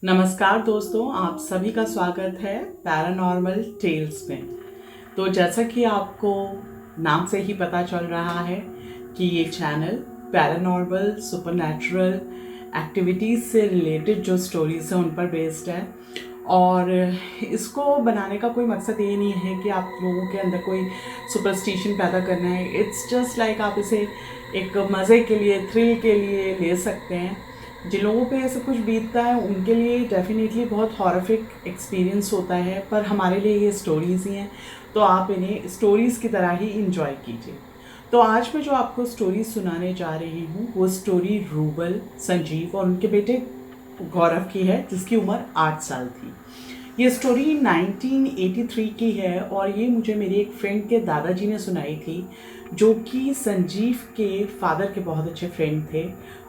नमस्कार दोस्तों, आप सभी का स्वागत है पैरानॉर्मल टेल्स में। तो जैसा कि आपको नाम से ही पता चल रहा है कि ये चैनल पैरानॉर्मल सुपरनैचुरल एक्टिविटीज़ से रिलेटेड जो स्टोरीज हैं उन पर बेस्ड है। और इसको बनाने का कोई मकसद ये नहीं है कि आप लोगों के अंदर कोई सुपरस्टिशन पैदा करना है। इट्स जस्ट लाइक आप इसे एक मज़े के लिए, थ्रिल के लिए ले सकते हैं। जिन लोगों पे ऐसा कुछ बीतता है उनके लिए डेफिनेटली बहुत हॉरिफिक एक्सपीरियंस होता है, पर हमारे लिए ये स्टोरीज़ ही हैं, तो आप इन्हें स्टोरीज़ की तरह ही इंजॉय कीजिए। तो आज मैं जो आपको स्टोरी सुनाने जा रही हूँ वो स्टोरी रूबल, संजीव और उनके बेटे गौरव की है, जिसकी उम्र 8 साल थी। ये स्टोरी 1983 की है और ये मुझे मेरी एक फ्रेंड के दादाजी ने सुनाई थी, जो कि संजीव के फादर के बहुत अच्छे फ्रेंड थे।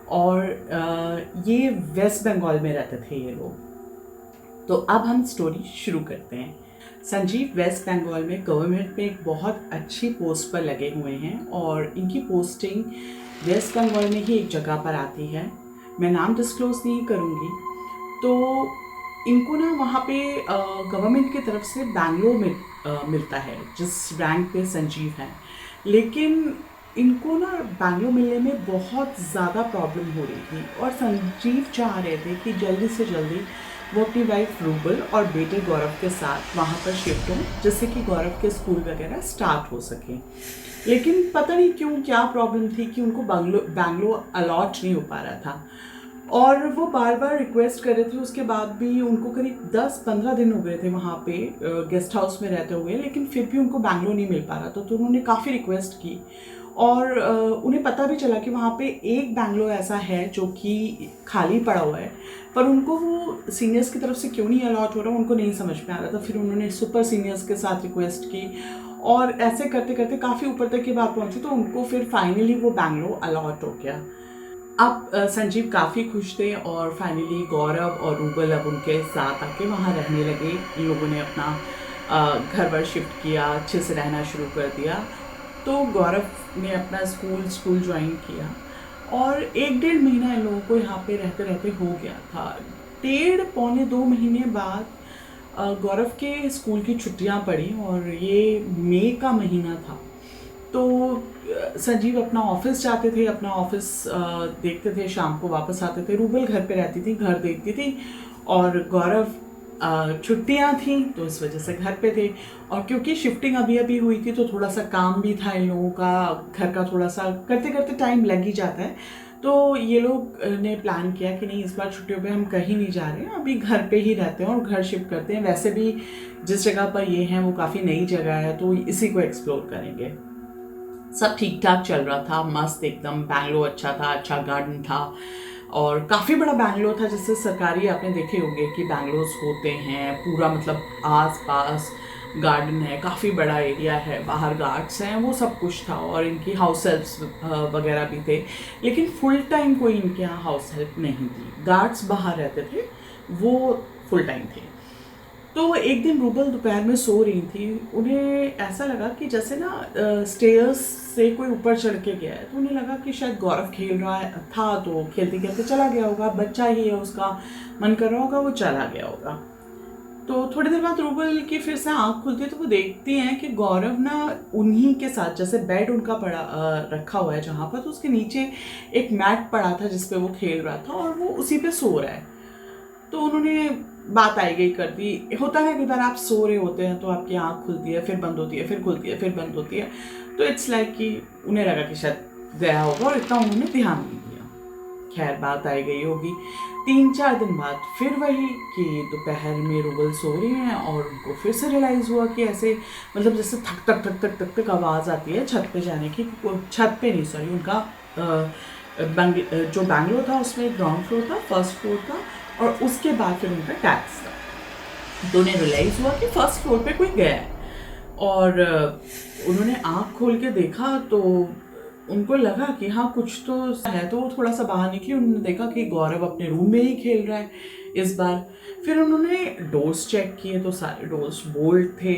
और ये वेस्ट बंगाल में रहते थे ये लोग। तो अब हम स्टोरी शुरू करते हैं। संजीव वेस्ट बंगाल में गवर्नमेंट में एक बहुत अच्छी पोस्ट पर लगे हुए हैं और इनकी पोस्टिंग वेस्ट बंगाल में ही एक जगह पर आती है। मैं नाम डिस्क्लोज नहीं करूँगी। तो इनको ना वहाँ पे गवर्नमेंट की तरफ से बैंगलोर में मिलता है, जिस रैंक पे संजीव है। लेकिन इनको ना बैंगलोर मिलने में बहुत ज़्यादा प्रॉब्लम हो रही थी और संजीव चाह रहे थे कि जल्दी से जल्दी वो अपनी वाइफ रूबल और बेटे गौरव के साथ वहाँ पर शिफ्ट हों, जिससे कि गौरव के स्कूल वगैरह स्टार्ट हो सके। लेकिन पता नहीं क्यों क्या प्रॉब्लम थी कि उनको बैंगलोर अलॉट नहीं हो पा रहा था और वो बार बार रिक्वेस्ट कर रहे थे। उसके बाद भी उनको करीब 10-15 दिन हो गए थे वहाँ पे गेस्ट हाउस में रहते हुए, लेकिन फिर भी उनको बैंगलोर नहीं मिल पा रहा था। तो उन्होंने काफ़ी रिक्वेस्ट की और उन्हें पता भी चला कि वहाँ पे एक बैंगलोर ऐसा है जो कि खाली पड़ा हुआ है, पर उनको वो सीनियर्स की तरफ से क्यों नहीं अलॉट हो रहा उनको नहीं समझ में आ रहा था। फिर उन्होंने सुपर सीनियर्स के साथ रिक्वेस्ट की और ऐसे करते करते काफ़ी ऊपर तक की बात पहुँची, तो उनको फिर फाइनली वो बैंगलोर अलॉट हो गया। अब संजीव काफ़ी खुश थे और फाइनली गौरव और रूबल अब उनके साथ आके वहाँ रहने लगे। इन लोगों ने अपना घर वर शिफ्ट किया, अच्छे से रहना शुरू कर दिया। तो गौरव ने अपना स्कूल ज्वाइन किया और 1-1.5 महीना इन लोगों को यहाँ पे रहते रहते हो गया था। 1.5-2 महीने बाद गौरव के स्कूल की छुट्टियाँ पड़ी और ये मई का महीना था। तो संजीव अपना ऑफिस जाते थे, अपना ऑफिस देखते थे, शाम को वापस आते थे। रूबल घर पे रहती थी, घर देखती थी और गौरव छुट्टियां थी तो इस वजह से घर पे थे। और क्योंकि शिफ्टिंग अभी अभी हुई थी तो थोड़ा सा काम भी था इन लोगों का, घर का थोड़ा सा करते करते टाइम लग ही जाता है। तो ये लोग ने प्लान किया कि नहीं, इस बार छुट्टियों पे हम कहीं नहीं जा रहे हैं, अभी घर पे ही रहते हैं और घर शिफ्ट करते हैं। वैसे भी जिस जगह पर ये हैं वो काफ़ी नई जगह है, तो इसी को एक्सप्लोर करेंगे। सब ठीक ठाक चल रहा था, मस्त एकदम। बैंगलोर अच्छा था, अच्छा गार्डन था और काफ़ी बड़ा बैंगलोर था। जैसे सरकारी आपने देखे होंगे कि बैंगलोर्स होते हैं, पूरा मतलब आस पास गार्डन है, काफ़ी बड़ा एरिया है, बाहर गार्ड्स हैं, वो सब कुछ था। और इनकी हाउस हेल्प्स वगैरह भी थे, लेकिन फुल टाइम कोई इनके यहाँ हाउस हेल्प नहीं थी। गार्ड्स बाहर रहते थे, वो फुल टाइम थे। तो एक दिन रूबल दोपहर में सो रही थी। उन्हें ऐसा लगा कि जैसे ना स्टेयर्स से कोई ऊपर चढ़ के गया है। तो उन्हें लगा कि शायद गौरव खेल रहा था, तो खेलते खेलते चला गया होगा, बच्चा ही है, उसका मन कर रहा होगा, वो चला गया होगा। तो थोड़ी देर बाद रूबल की फिर से आँख खुलती है तो वो देखती हैं कि गौरव ना उन्हीं के साथ, जैसे बेड उनका पड़ा रखा हुआ है जहाँ पर, तो उसके नीचे एक मैट पड़ा था जिस पे वो खेल रहा था और वो उसी पे सो रहा है। तो उन्होंने बात आई गई कर दी। होता है कई बार आप सो रहे होते हैं तो आपकी आँख खुलती है, फिर बंद होती है, फिर खुलती है, फिर बंद होती है। तो इट्स लाइक कि उन्हें लगा कि शायद गया होगा और इतना उन्होंने ध्यान नहीं दिया। खैर, बात आई गई होगी। 3-4 दिन बाद फिर वही कि दोपहर में रूबल सो रही हैं और उनको फिर से रियलाइज़ हुआ कि ऐसे मतलब जैसे थक थक थक थक थक तक आवाज़ आती है छत पे जाने की। छत पे नहीं, सॉरी, उनका जो बैंगलोर था उसमें ग्राउंड फ्लोर था, फर्स्ट फ्लोर था और उसके बाद फिर उनका टैक्स था। तो उन्हें रियलाइज़ हुआ कि फर्स्ट फ्लोर पे कोई गया है और उन्होंने आँख खोल के देखा तो उनको लगा कि हाँ कुछ तो है। तो वो थोड़ा सा बाहर निकली, उन्होंने देखा कि गौरव अपने रूम में ही खेल रहा है इस बार। फिर उन्होंने डोर्स चेक किए तो सारे डोर्स बोल्ट थे,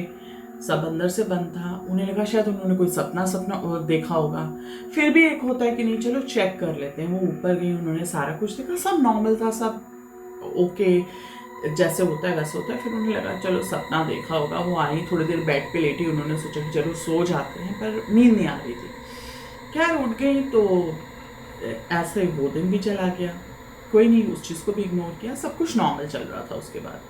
सब अंदर से बंद था। उन्हें लगा शायद उन्होंने कोई सपना देखा होगा। फिर भी एक होता है कि नहीं, चलो चेक कर लेते हैं। वो ऊपर गई, उन्होंने सारा कुछ देखा, सब नॉर्मल था, सब ओके जैसे होता है वैसे होता है। फिर उन्हें लगा चलो सपना देखा होगा, वो आई थोड़ी देर बेड पे लेटी, उन्होंने सोचा कि चलो सो जाते हैं, पर नींद नहीं आ रही थी। खैर उठ गई तो ऐसे वो दिन भी चला गया, कोई नहीं, उस चीज़ को भी इग्नोर किया, सब कुछ नॉर्मल चल रहा था। उसके बाद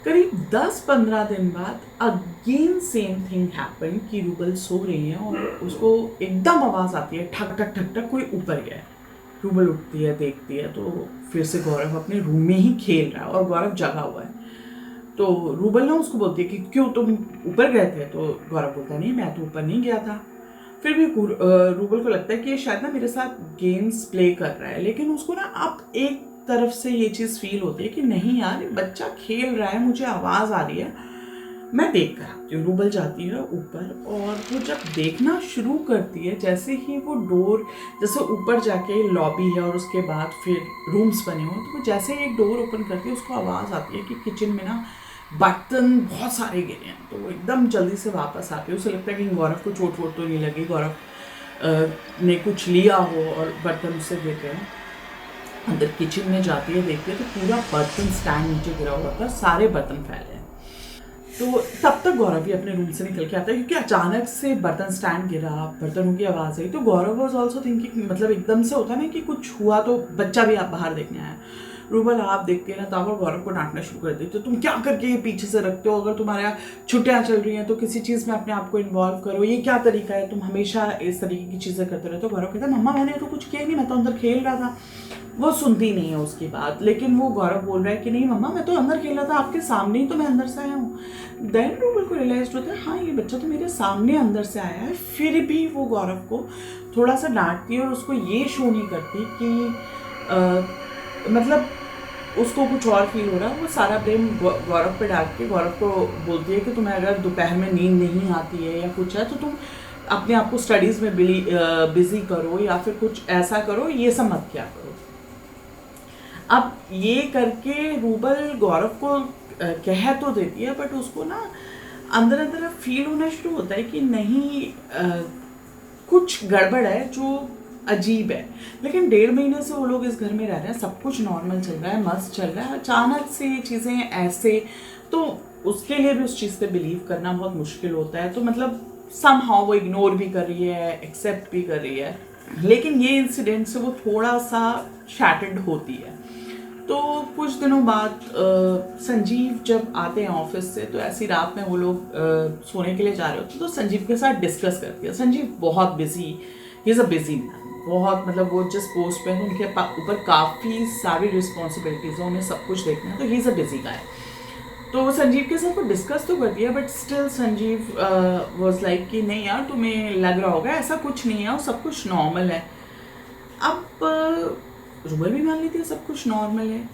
करीब 10-15 दिन बाद अगेन सेम थिंग हैपन कि रूबल सो रही है और उसको एकदम आवाज़ आती है, ठक ठक ठक ठक, कोई ऊपर गया है। रूबल उठती है, देखती है तो फिर से गौरव अपने रूम में ही खेल रहा है और गौरव जगा हुआ है। तो रूबल ना उसको बोलती है कि क्यों तुम ऊपर गए थे? तो गौरव बोलता नहीं, मैं तो ऊपर नहीं गया था। फिर भी रूबल को लगता है कि ये शायद ना मेरे साथ गेम्स प्ले कर रहा है, लेकिन उसको ना अब एक तरफ से ये चीज़ फील होती है कि नहीं यार, बच्चा खेल रहा है, मुझे आवाज़ आ रही है, मैं देख कर आती हूँ। रूबल जाती है ऊपर और वो जब देखना शुरू करती है, जैसे ही वो डोर, जैसे ऊपर जाके लॉबी है और उसके बाद फिर रूम्स बने हुए, तो वो जैसे ही एक डोर ओपन करती है उसको आवाज़ आती है कि किचन में ना बर्तन बहुत सारे गिरे हैं। तो वो एकदम जल्दी से वापस आती है, उसे लगता है कि गौरव को चोट वोट तो नहीं लगी, गौरव ने कुछ लिया हो और बर्तन उससे गिर गए। अंदर किचन में जाती है, देखती है तो पूरा बर्तन स्टैंड नीचे गिरा हुआ था, सारे बर्तन फैले हैं। तो तब तक गौरव भी अपने रूम से निकल के आता है, क्योंकि अचानक से बर्तन स्टैंड गिरा, बर्तनों की आवाज़ आई। तो गौरव वॉज ऑल्सो थिंकिंग, मतलब एकदम से होता है ना कि कुछ हुआ, तो बच्चा भी आप बाहर देखने आया। रूबल आप देखते हैं ना, तब और गौरव को डांटना शुरू कर देते हो, तुम क्या करके ये पीछे से रखते हो? अगर तुम्हारे यहाँ छुट्टियाँ चल रही हैं तो किसी चीज़ में अपने आप को इन्वॉल्व करो, ये क्या तरीका है, तुम हमेशा इस तरीके की चीज़ें करते रहते हो। गौरव कहता है मम्मा मैंने तो कुछ किया नहीं, मैं तो अंदर खेल रहा था। वो सुनती नहीं है उसकी बात, लेकिन वो गौरव बोल रहा है कि नहीं मम्मा, मैं तो अंदर खेल रहा था, आपके सामने ही तो मैं अंदर से आया हूँ। देन रूबल को रियलाइज होता है हाँ, ये बच्चा तो मेरे सामने अंदर से आया है। फिर भी वो गौरव को थोड़ा सा डांटती है और उसको ये शो नहीं करती कि मतलब उसको कुछ और फील हो रहा है। वो सारा ब्लेम गौरव पे डाल के गौरव को बोलती है कि तुम्हें अगर दोपहर में नींद नहीं आती है या कुछ है तो तुम अपने आप को स्टडीज़ में बिजी करो या फिर कुछ ऐसा करो, ये सब मत क्या करो। अब ये करके रूबल गौरव को कह तो देती है, बट उसको ना अंदर अंदर फील होना शुरू होता है कि नहीं कुछ गड़बड़ है, जो अजीब है। लेकिन 1.5 महीने से वो लोग इस घर में रह रहे हैं, सब कुछ नॉर्मल चल रहा है, मस्त चल रहा है, अचानक से ये चीज़ें ऐसे, तो उसके लिए भी उस चीज़ पे बिलीव करना बहुत मुश्किल होता है। तो मतलब समहाउ वो इग्नोर भी कर रही है, एक्सेप्ट भी कर रही है, लेकिन ये इंसिडेंट से वो थोड़ा सा शैटर्ड होती है। तो कुछ दिनों बाद संजीव जब आते हैं ऑफिस से, तो ऐसी रात में वो लोग सोने के लिए जा रहे होते, तो संजीव के साथ डिस्कस करती है। संजीव बहुत busy, he is a busy man, बहुत, मतलब वो जिस पोस्ट पे हैं उनके ऊपर काफ़ी सारी रिस्पॉन्सिबिलिटीज़ हैं, उन्हें सब कुछ देखना है, तो ही इज़ अ बिजी गाय। तो संजीव के साथ वो डिस्कस तो करती है, but still Sanjeev was like कि नहीं यार, तुम्हें लग रहा होगा ऐसा कुछ नहीं है और सब कुछ नॉर्मल है। अब रूबल भी मान लेती है सब कुछ नॉर्मल है,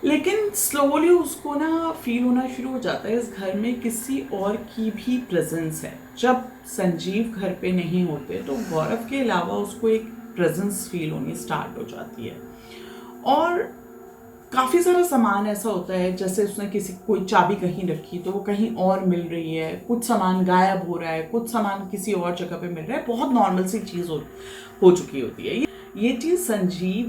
लेकिन स्लोली उसको ना फील होना शुरू हो जाता है इस घर में किसी और की भी प्रेजेंस है। जब संजीव घर पे नहीं होते तो गौरव के अलावा उसको एक प्रेजेंस फील होनी स्टार्ट हो जाती है। और काफ़ी सारा सामान ऐसा होता है, जैसे उसने कोई चाबी कहीं रखी तो वो कहीं और मिल रही है, कुछ सामान गायब हो रहा है, कुछ सामान किसी और जगह पे मिल रहा है, बहुत नॉर्मल सी चीज़ हो चुकी होती है। ये चीज़ संजीव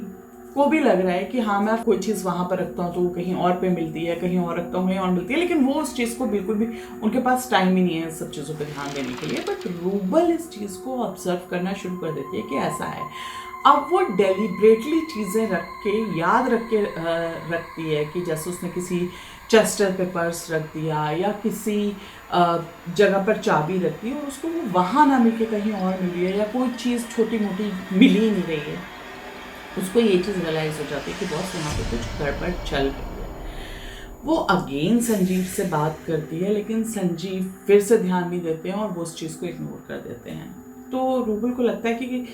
को भी लग रहा है कि हाँ, मैं कोई चीज़ वहाँ पर रखता हूँ तो वो कहीं और पे मिलती है, कहीं और रखता हूँ कहीं और मिलती है, लेकिन वो उस चीज़ को बिल्कुल भी, उनके पास टाइम ही नहीं है सब चीज़ों पर ध्यान देने के लिए। बट रूबल इस चीज़ को ऑब्जर्व करना शुरू कर देती है कि ऐसा है। अब वो डेलिब्रेटली चीज़ें रख के याद रखती है कि जैसे उसने किसी चेस्टर पे पर्स रख दिया या किसी जगह पर चाबी रख दी और उसको वो वहाँ ना मिल के कहीं और मिल रही है, या कोई चीज़ छोटी मोटी मिल ही नहीं रही है, उसको ये चीज़ रियलाइज़ हो जाती है कि बॉस यहाँ पे कुछ गड़बड़ चल रही है। वो अगेन संजीव से बात करती है, लेकिन संजीव फिर से ध्यान नहीं देते हैं और वो उस चीज़ को इग्नोर कर देते हैं। तो रूबल को लगता है कि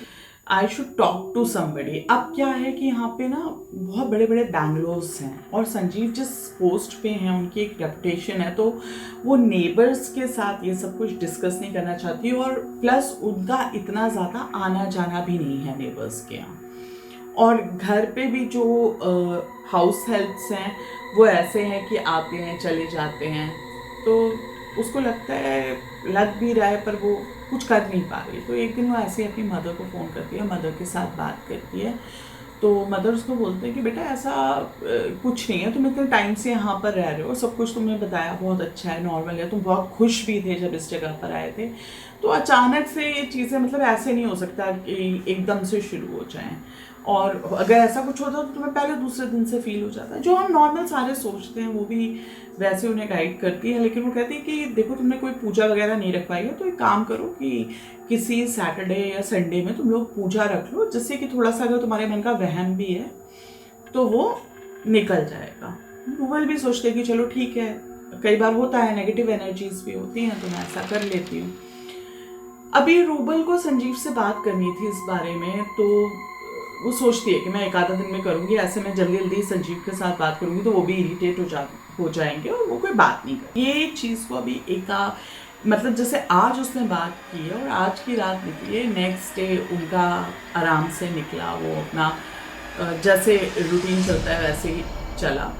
I should talk to somebody. अब क्या है कि यहाँ पे ना बहुत बड़े बड़े बैंगलोर्स हैं और संजीव जिस पोस्ट पे हैं उनकी एक रेपुटेशन है, तो वो नेबर्स के साथ ये सब कुछ डिस्कस नहीं करना चाहती, और प्लस उनका इतना ज़्यादा आना जाना भी नहीं है नेबर्स के यहाँ। और घर पे भी जो हाउस हेल्प्स हैं वो ऐसे हैं कि आते हैं चले जाते हैं, तो उसको लगता है, लग भी रहा है, पर वो कुछ कर नहीं पा रही। तो एक दिन वो ऐसे ही अपनी मदर को फ़ोन करती है, मदर के साथ बात करती है, तो मदर उसको बोलते हैं कि बेटा ऐसा कुछ नहीं है, तुम इतने टाइम से यहाँ पर रह रहे हो, सब कुछ तुमने बताया बहुत अच्छा है, नॉर्मल है, तुम बहुत खुश भी थे जब इस जगह पर आए थे, तो अचानक से ये चीज़ें मतलब ऐसे नहीं हो सकता कि एकदम से शुरू हो जाएं, और अगर ऐसा कुछ होता तो तुम्हें पहले दूसरे दिन से फील हो जाता है। जो हम नॉर्मल सारे सोचते हैं वो भी वैसे उन्हें गाइड करती है, लेकिन वो कहती है कि देखो तुमने कोई पूजा वगैरह नहीं रखवाई है, तो एक काम करो कि किसी सैटरडे या संडे में तुम लोग पूजा रख लो, जिससे कि थोड़ा सा अगर तुम्हारे मन का वहम भी है तो वो निकल जाएगा। रूबल भी सोचते कि चलो ठीक है, कई बार होता है नेगेटिव एनर्जीज भी होती हैं, तो मैं ऐसा कर लेती हूँ। अभी रूबल को संजीव से बात करनी थी इस बारे में, तो वो सोचती है कि मैं एक आधा दिन में करूँगी, ऐसे मैं जल्दी जल्दी संजीव के साथ बात करूँगी तो वो भी इरिटेट हो जाएंगे और वो कोई बात नहीं कर। ये चीज़ को अभी मतलब जैसे आज उसने बात की है और आज की रात निकली है, नेक्स्ट डे उनका आराम से निकला, वो अपना जैसे रूटीन चलता है वैसे ही चला।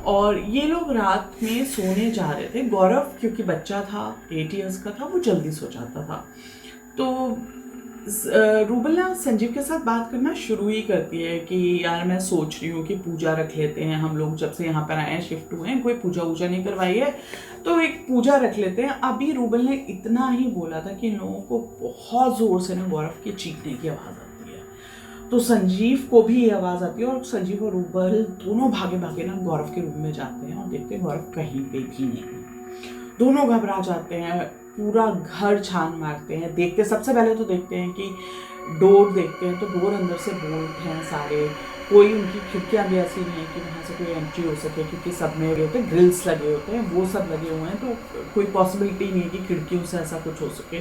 और ये लोग रात में सोने जा रहे थे। गौरव क्योंकि बच्चा था, 8 इयर्स का था, वो जल्दी सो जाता था। तो रूबल ना संजीव के साथ बात करना शुरू ही करती है कि यार मैं सोच रही हूँ कि पूजा रख लेते हैं, हम लोग जब से यहाँ पर आए हैं, शिफ्ट हुए हैं, कोई पूजा वूजा नहीं करवाई है, तो एक पूजा रख लेते हैं। अभी रूबल ने इतना ही बोला था कि इन लोगों को बहुत ज़ोर से ना गौरव के चीखने की आवाज़ आती है, तो संजीव को भी ये आवाज़ आती है और संजीव और रूबल दोनों भागे भागे ना गौरव के रूम में जाते हैं और देखते हैं गौरव कहीं पे भी नहीं। दोनों घबरा जाते हैं, पूरा घर छान मारते हैं, देखते सबसे पहले तो देखते हैं कि डोर देखते हैं तो डोर अंदर से बोल्ट हैं सारे, कोई उनकी खिड़कियाँ भी ऐसी नहीं है कि वहाँ से कोई एंट्री हो सके, क्योंकि सब में होते हैं ग्रिल्स लगे होते हैं, वो सब लगे हुए हैं, तो कोई पॉसिबिलिटी नहीं है कि खिड़कियों से ऐसा कुछ हो सके।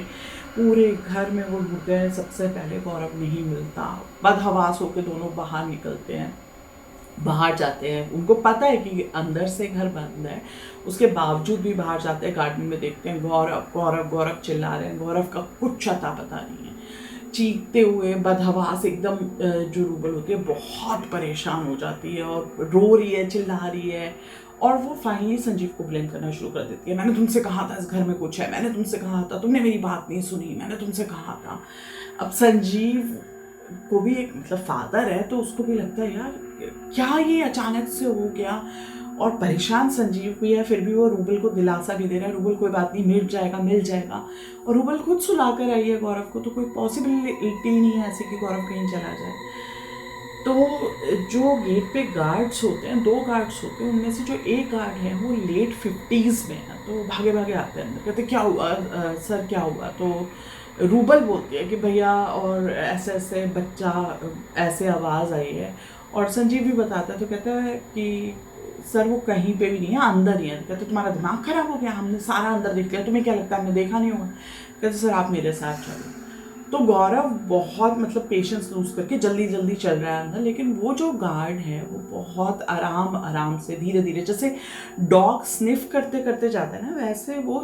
पूरे घर में वो ढूंढते हैं, सबसे पहले गौरव नहीं मिलता, बदहवास होकर दोनों बाहर निकलते हैं, बाहर जाते हैं। उनको पता है कि अंदर से घर बंद है, उसके बावजूद भी बाहर जाते हैं, गार्डन में देखते हैं गौरव गौरव गौरव चिल्ला रहे हैं, गौरव का कुछ अता पता नहीं है, चीखते हुए बदहवास एकदम। जो रूबल होती है बहुत परेशान हो जाती है और रो रही है, चिल्ला रही है, और वो फाइनली संजीव को ब्लेम करना शुरू कर देती है। मैंने तुमसे कहा था इस घर में कुछ है, मैंने तुमसे कहा था, तुमने मेरी बात नहीं सुनी, मैंने तुमसे कहा था। अब संजीव को भी एक मतलब फादर है, तो उसको भी लगता है यार क्या ये अचानक से हो गया, और परेशान संजीव भी है, फिर भी वो रूबल को दिलासा भी दे रहा है, रूबल कोई बात नहीं, मिल जाएगा मिल जाएगा। और रूबल खुद सुला कर आई है गौरव को, तो कोई पॉसिबिलिटी नहीं है ऐसी कि गौरव कहीं चला जाए। तो जो गेट पे गार्ड्स होते हैं, 2 गार्ड्स होते हैं, उनमें से जो एक गार्ड है वो लेट 50s में है, तो भागे भागे आते हैं अंदर, कहते क्या हुआ सर क्या हुआ। तो रूबल बोलती है कि भैया और ऐसे ऐसे बच्चा, ऐसे आवाज़ आई है, और संजीव भी बताता है, तो कहता है कि सर वो कहीं पे भी नहीं है, अंदर ही है। कहते तुम्हारा दिमाग खराब हो गया, हमने सारा अंदर देख लिया, तुम्हें क्या लगता है हमने देखा नहीं होगा। कहते सर आप मेरे साथ चलो। तो गौरव बहुत मतलब पेशेंस लूज करके जल्दी जल्दी चल रहा है अंदर, लेकिन वो जो गार्ड है वो बहुत आराम आराम से धीरे धीरे, जैसे डॉग स्निफ करते करते जाता है ना, वैसे वो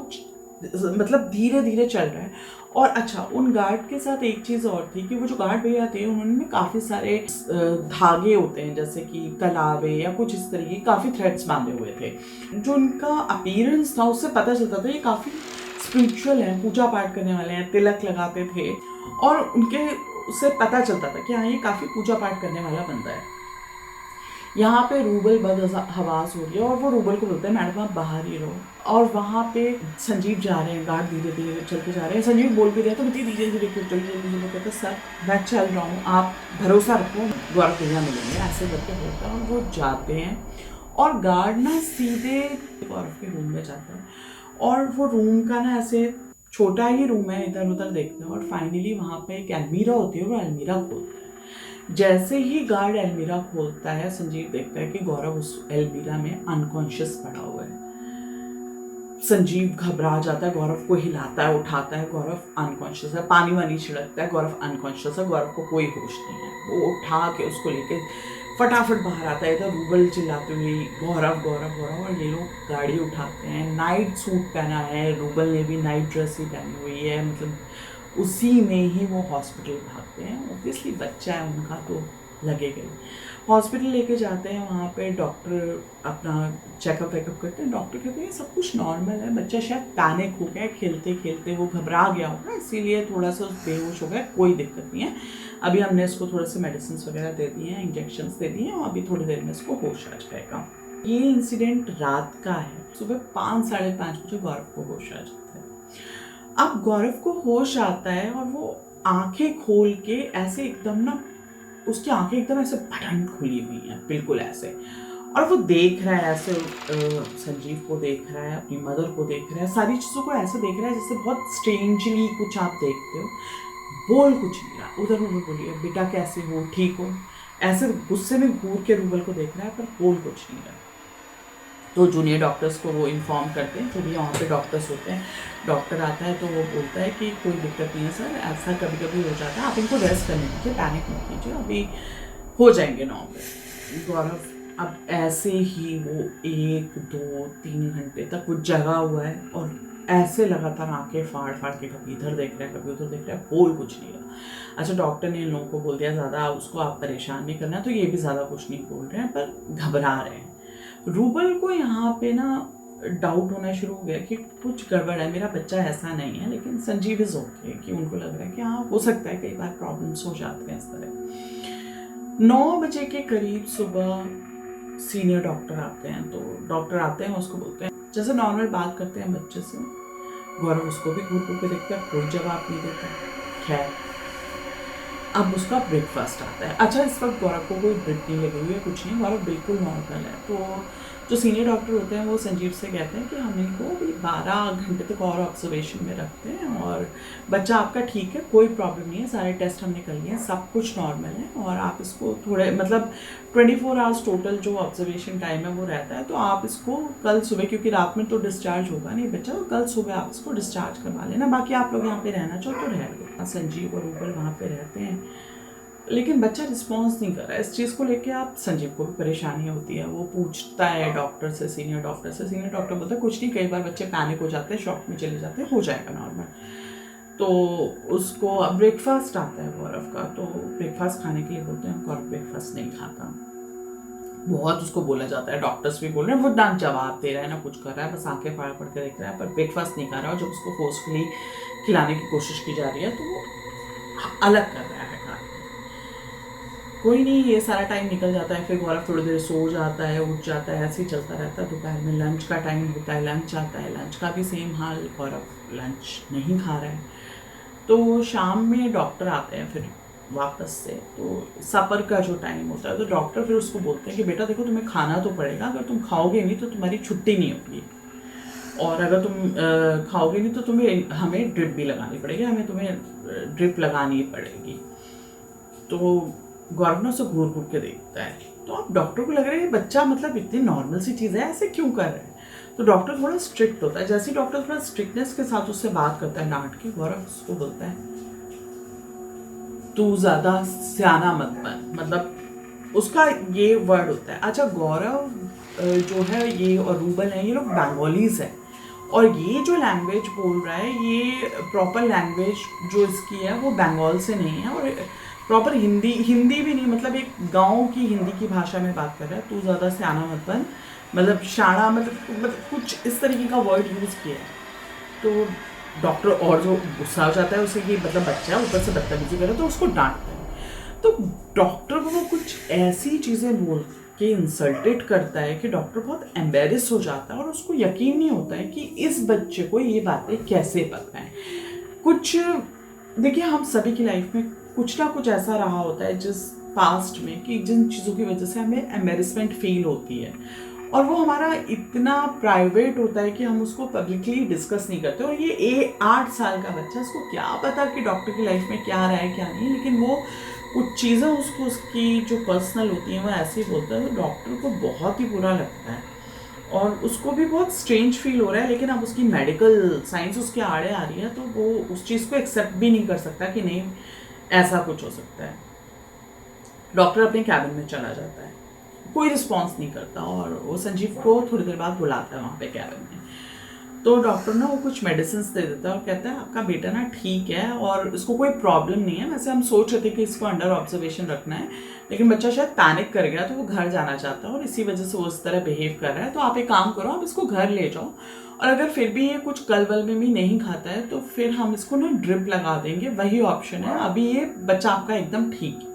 मतलब धीरे धीरे चल रहा है। और अच्छा, उन गार्ड के साथ एक चीज़ और थी कि वो जो गार्ड भैया थे उन्होंने काफ़ी सारे धागे होते हैं जैसे कि कलावे या कुछ इस तरीके काफ़ी थ्रेड्स बांधे हुए थे। जो उनका अपीयरेंस था उससे पता चलता था ये काफ़ी स्पिरिचुअल है, पूजा पाठ करने वाले हैं, तिलक लगाते थे, और उनके उससे पता चलता था कि हाँ ये काफ़ी पूजा पाठ करने वाला बंदा है। यहाँ पे रूबल बदहवास हो रही है और वो रूबल को बोलते हैं मैडम आप बाहर ही रहो, और वहाँ पे संजीव जा रहे हैं, गार्ड धीरे धीरे चल के जा रहे हैं, संजीव बोल भी रहे तो धीरे धीरे क्यों चल रही है, कहते सर मैं चल रहा हूँ, आप भरोसा रखो, गौरव भैया मिलेंगे, ऐसे करके बोलता है। और वो जाते हैं और गार्ड ना सीधे गौरव के रूम में जाता है, और वो रूम का ना ऐसे छोटा ही रूम है, इधर उधर देखते हैं, और फाइनली वहाँ पे एक अलमीरा होती है, वो अलमीरा खोलते हैं। जैसे ही गार्ड अलमीरा खोलता है, संजीव देखता है कि गौरव उस अलमीरा में अनकॉन्शियस पड़ा हुआ है। संजीव घबरा जाता है, गौरव को हिलाता है, उठाता है, गौरव अनकॉन्शियस है, पानी वानी छिड़कता है, गौरव अनकॉन्शियस है, गौरव को कोई होश नहीं है। वो उठा के उसको लेके फटाफट बाहर आता है, इधर रूबल चिल्लाते हुए गौरव गौरव गौरव, और ये लोग गाड़ी उठाते हैं। नाइट सूट पहना है, रूबल ने भी नाइट ड्रेस ही पहनी हुई है, मतलब उसी में ही वो हॉस्पिटल भागते हैं। ऑब्वियसली बच्चा है उनका, तो लगेगा। हॉस्पिटल लेके जाते हैं, वहाँ पे डॉक्टर अपना चेकअप वेकअप करते हैं। डॉक्टर कहते हैं सब कुछ नॉर्मल है, बच्चा शायद पैनिक हो गया, खेलते खेलते वो घबरा गया होगा, इसीलिए थोड़ा सा बेहोश हो गया, कोई दिक्कत नहीं है। अभी हमने इसको थोड़े से मेडिसिन वगैरह दे दिए हैं, इंजेक्शन्स दे दिए हैं, और अभी थोड़ी देर में इसको होश आ जाएगा। ये इंसिडेंट रात का है। सुबह 5 साढ़े 5 बजे गौरव को होश आ जाता है। अब गौरव को होश आता है और वो आंखें खोल के ऐसे एकदम ना, उसकी आंखें एकदम ऐसे बटन खुली हुई हैं, बिल्कुल ऐसे, और वो देख रहा है ऐसे, संजीव को देख रहा है, अपनी मदर को देख रहा है, सारी चीज़ों को ऐसे देख रहा है जैसे बहुत स्ट्रेंजली कुछ आप देखते हो। बोल कुछ नहीं रहा, उधर उधर बोलिए बेटा कैसे हो, ठीक हो, ऐसे गुस्से में घूर के रूबल को देख रहा है, पर बोल कुछ नहीं रहा। तो जूनियर डॉक्टर्स को वो इन्फॉर्म करते हैं, जो भी वहाँ पे डॉक्टर्स होते हैं। डॉक्टर आता है तो वो बोलता है कि कोई दिक्कत नहीं है सर, ऐसा कभी कभी हो जाता है, आप इनको रेस्ट करने दीजिए, पैनिक मत कीजिए, अभी हो जाएंगे नॉर्मल। गौरव अब ऐसे ही वो 1 2 3 घंटे तक वो जगा हुआ है, और ऐसे लगातार आंखें फाड़ फाड़ के कभी इधर देख रहा है, कभी उधर देख रहा है, बोल कुछ नहीं रहा। अच्छा, डॉक्टर ने इन लोगों को बोल दिया ज़्यादा उसको आप परेशान नहीं करना, तो ये भी ज़्यादा कुछ नहीं बोल रहे हैं, पर घबरा रहे हैं। रूबल को यहाँ पे ना डाउट होना शुरू हो गया कि कुछ गड़बड़ है, मेरा बच्चा ऐसा नहीं है, लेकिन संजीव इज ओके, कि उनको लग रहा है कि हाँ हो सकता है, कई बार प्रॉब्लम्स हो जाते हैं इस तरह। 9 बजे के करीब सुबह सीनियर डॉक्टर आते हैं, तो डॉक्टर आते हैं, उसको बोलते हैं, जैसे नॉर्मल बात करते हैं बच्चे से। गौरव उसको भी घूर घूर के देखता है, कोई जवाब नहीं देता। खैर, अब उसका ब्रेकफास्ट आता है। अच्छा, इस वक्त गौरव को कोई ड्रिप नहीं लगी हुई है, कुछ नहीं, गौरव बिल्कुल नॉर्मल है। तो जो सीनियर डॉक्टर होते हैं वो संजीव से कहते हैं कि हम इनको अभी 12 घंटे तक और ऑब्जर्वेशन में रखते हैं, और बच्चा आपका ठीक है, कोई प्रॉब्लम नहीं है, सारे टेस्ट हमने कर लिए हैं, सब कुछ नॉर्मल है, और आप इसको थोड़े मतलब 24 आवर्स टोटल जो ऑब्जर्वेशन टाइम है वो रहता है, तो आप इसको कल सुबह, क्योंकि रात में तो डिस्चार्ज होगा नहीं बच्चा, तो कल सुबह आप इसको डिस्चार्ज करवा लेना, बाकी आप लोग यहाँ पे रहना चाहो तो रह लो। संजीव और रूबल वहाँ पे रहते हैं, लेकिन बच्चा रिस्पॉन्स नहीं कर रहा है। इस चीज़ को लेके आप संजीव को भी परेशानी होती है, वो पूछता है डॉक्टर से, सीनियर डॉक्टर से। सीनियर डॉक्टर बोलता है कुछ नहीं, कई बार बच्चे पैनिक हो जाते हैं, शॉक में चले जाते हैं, हो जाएगा नॉर्मल। तो उसको अब ब्रेकफास्ट आता है गौरव का, तो ब्रेकफास्ट खाने के लिए बोलते हैं, गौरव ब्रेकफास्ट नहीं खाता। बहुत उसको बोला जाता है, डॉक्टर्स भी बोल रहे हैं, वो ना जवाब दे रहा है ना कुछ कर रहा है, बस आंखें फाड़ फाड़ के देख रहा है, पर ब्रेकफास्ट नहीं खा रहा। और जब उसको फोर्सफुली खिलाने की कोशिश की जा रही है तो वो अलग कर रहा है। कोई नहीं, ये सारा टाइम निकल जाता है, फिर गौरव थोड़ी देर सो जाता है, उठ जाता है, ऐसे ही चलता रहता है। दोपहर में लंच का टाइम होता है, लंच आता है, लंच का भी सेम हाल, गौरव लंच नहीं खा रहा है। तो शाम में डॉक्टर आते हैं फिर वापस से, तो सपर का जो टाइम होता है, तो डॉक्टर फिर उसको बोलते हैं कि बेटा देखो, तुम्हें खाना तो पड़ेगा, अगर तुम खाओगे नहीं तो तुम्हारी छुट्टी नहीं होगी, और अगर तुम खाओगे नहीं तो तुम्हें हमें ड्रिप भी लगानी पड़ेगी, हमें तुम्हें ड्रिप लगानी पड़ेगी। तो गौरव ना उसे घूर घूर के देखता है, तो अब डॉक्टर को लग रहा है बच्चा मतलब इतनी नॉर्मल सी चीज़ है, ऐसे क्यों कर रहा है। तो डॉक्टर थोड़ा स्ट्रिक्ट होता है, जैसे ही डॉक्टर थोड़ा स्ट्रिक्टनेस के साथ उससे बात करता है डांट के, गौरव उसको बोलता है तू ज़्यादा सियाना मत बन, मतलब उसका ये वर्ड होता है। अच्छा, गौरव जो है ये और रूबल है, ये लोग बंगालीज है, और ये जो लैंग्वेज बोल रहा है, ये प्रॉपर लैंग्वेज जो इसकी है वो बंगाल से नहीं है, और प्रॉपर हिंदी भी नहीं, मतलब एक गांव की हिंदी की भाषा में बात कर रहा है। तू ज़्यादा सियाना मत बन, मतलब शाना, मतलब कुछ इस तरीके का वर्ड यूज़ किया है। तो डॉक्टर और जो गुस्सा हो जाता है उसे, कि मतलब बच्चा ऊपर से बदतमीजी करे, तो उसको डांटता है। तो डॉक्टर को वो कुछ ऐसी चीज़ें बोल के इंसल्टेड करता है कि डॉक्टर बहुत एम्बेरस हो जाता है, और उसको यकीन नहीं होता है कि इस बच्चे को ये बातें कैसे पता है। कुछ देखिए, हम सभी की लाइफ में कुछ ना कुछ ऐसा रहा होता है जिस पास्ट में, कि जिन चीज़ों की वजह से हमें एम्बेरसमेंट फील होती है, और वो हमारा इतना प्राइवेट होता है कि हम उसको पब्लिकली डिस्कस नहीं करते। और ये 8 साल का बच्चा, उसको क्या पता कि डॉक्टर की लाइफ में क्या रहा है क्या नहीं, लेकिन वो कुछ चीज़ें उसको उसकी जो पर्सनल होती हैं वो ऐसे ही बोलता है, तो डॉक्टर को बहुत ही बुरा लगता है, और उसको भी बहुत स्ट्रेंज फील हो रहा है। लेकिन अब उसकी मेडिकल साइंस उसके आड़े आ रही है, तो वो उस चीज़ को एक्सेप्ट भी नहीं कर सकता कि नहीं ऐसा कुछ हो सकता है। डॉक्टर अपने कैबिन में चला जाता है, कोई रिस्पॉन्स नहीं करता, और वो संजीव को थोड़ी देर बाद बुलाता है वहाँ पे कैबिन में। तो डॉक्टर ना वो कुछ मेडिसिन दे देता है और कहता है आपका बेटा ना ठीक है और इसको कोई प्रॉब्लम नहीं है। वैसे हम सोच रहे थे कि इसको अंडर ऑब्जर्वेशन रखना है, लेकिन बच्चा शायद पैनिक कर गया तो वो घर जाना चाहता है और इसी वजह से वो उस तरह बिहेव कर रहा है। तो आप एक काम करो, आप इसको घर ले जाओ और अगर फिर भी ये कुछ कल वल में भी नहीं खाता है तो फिर हम इसको ना ड्रिप लगा देंगे, वही ऑप्शन है। अभी ये बच्चा आपका एकदम ठीक है।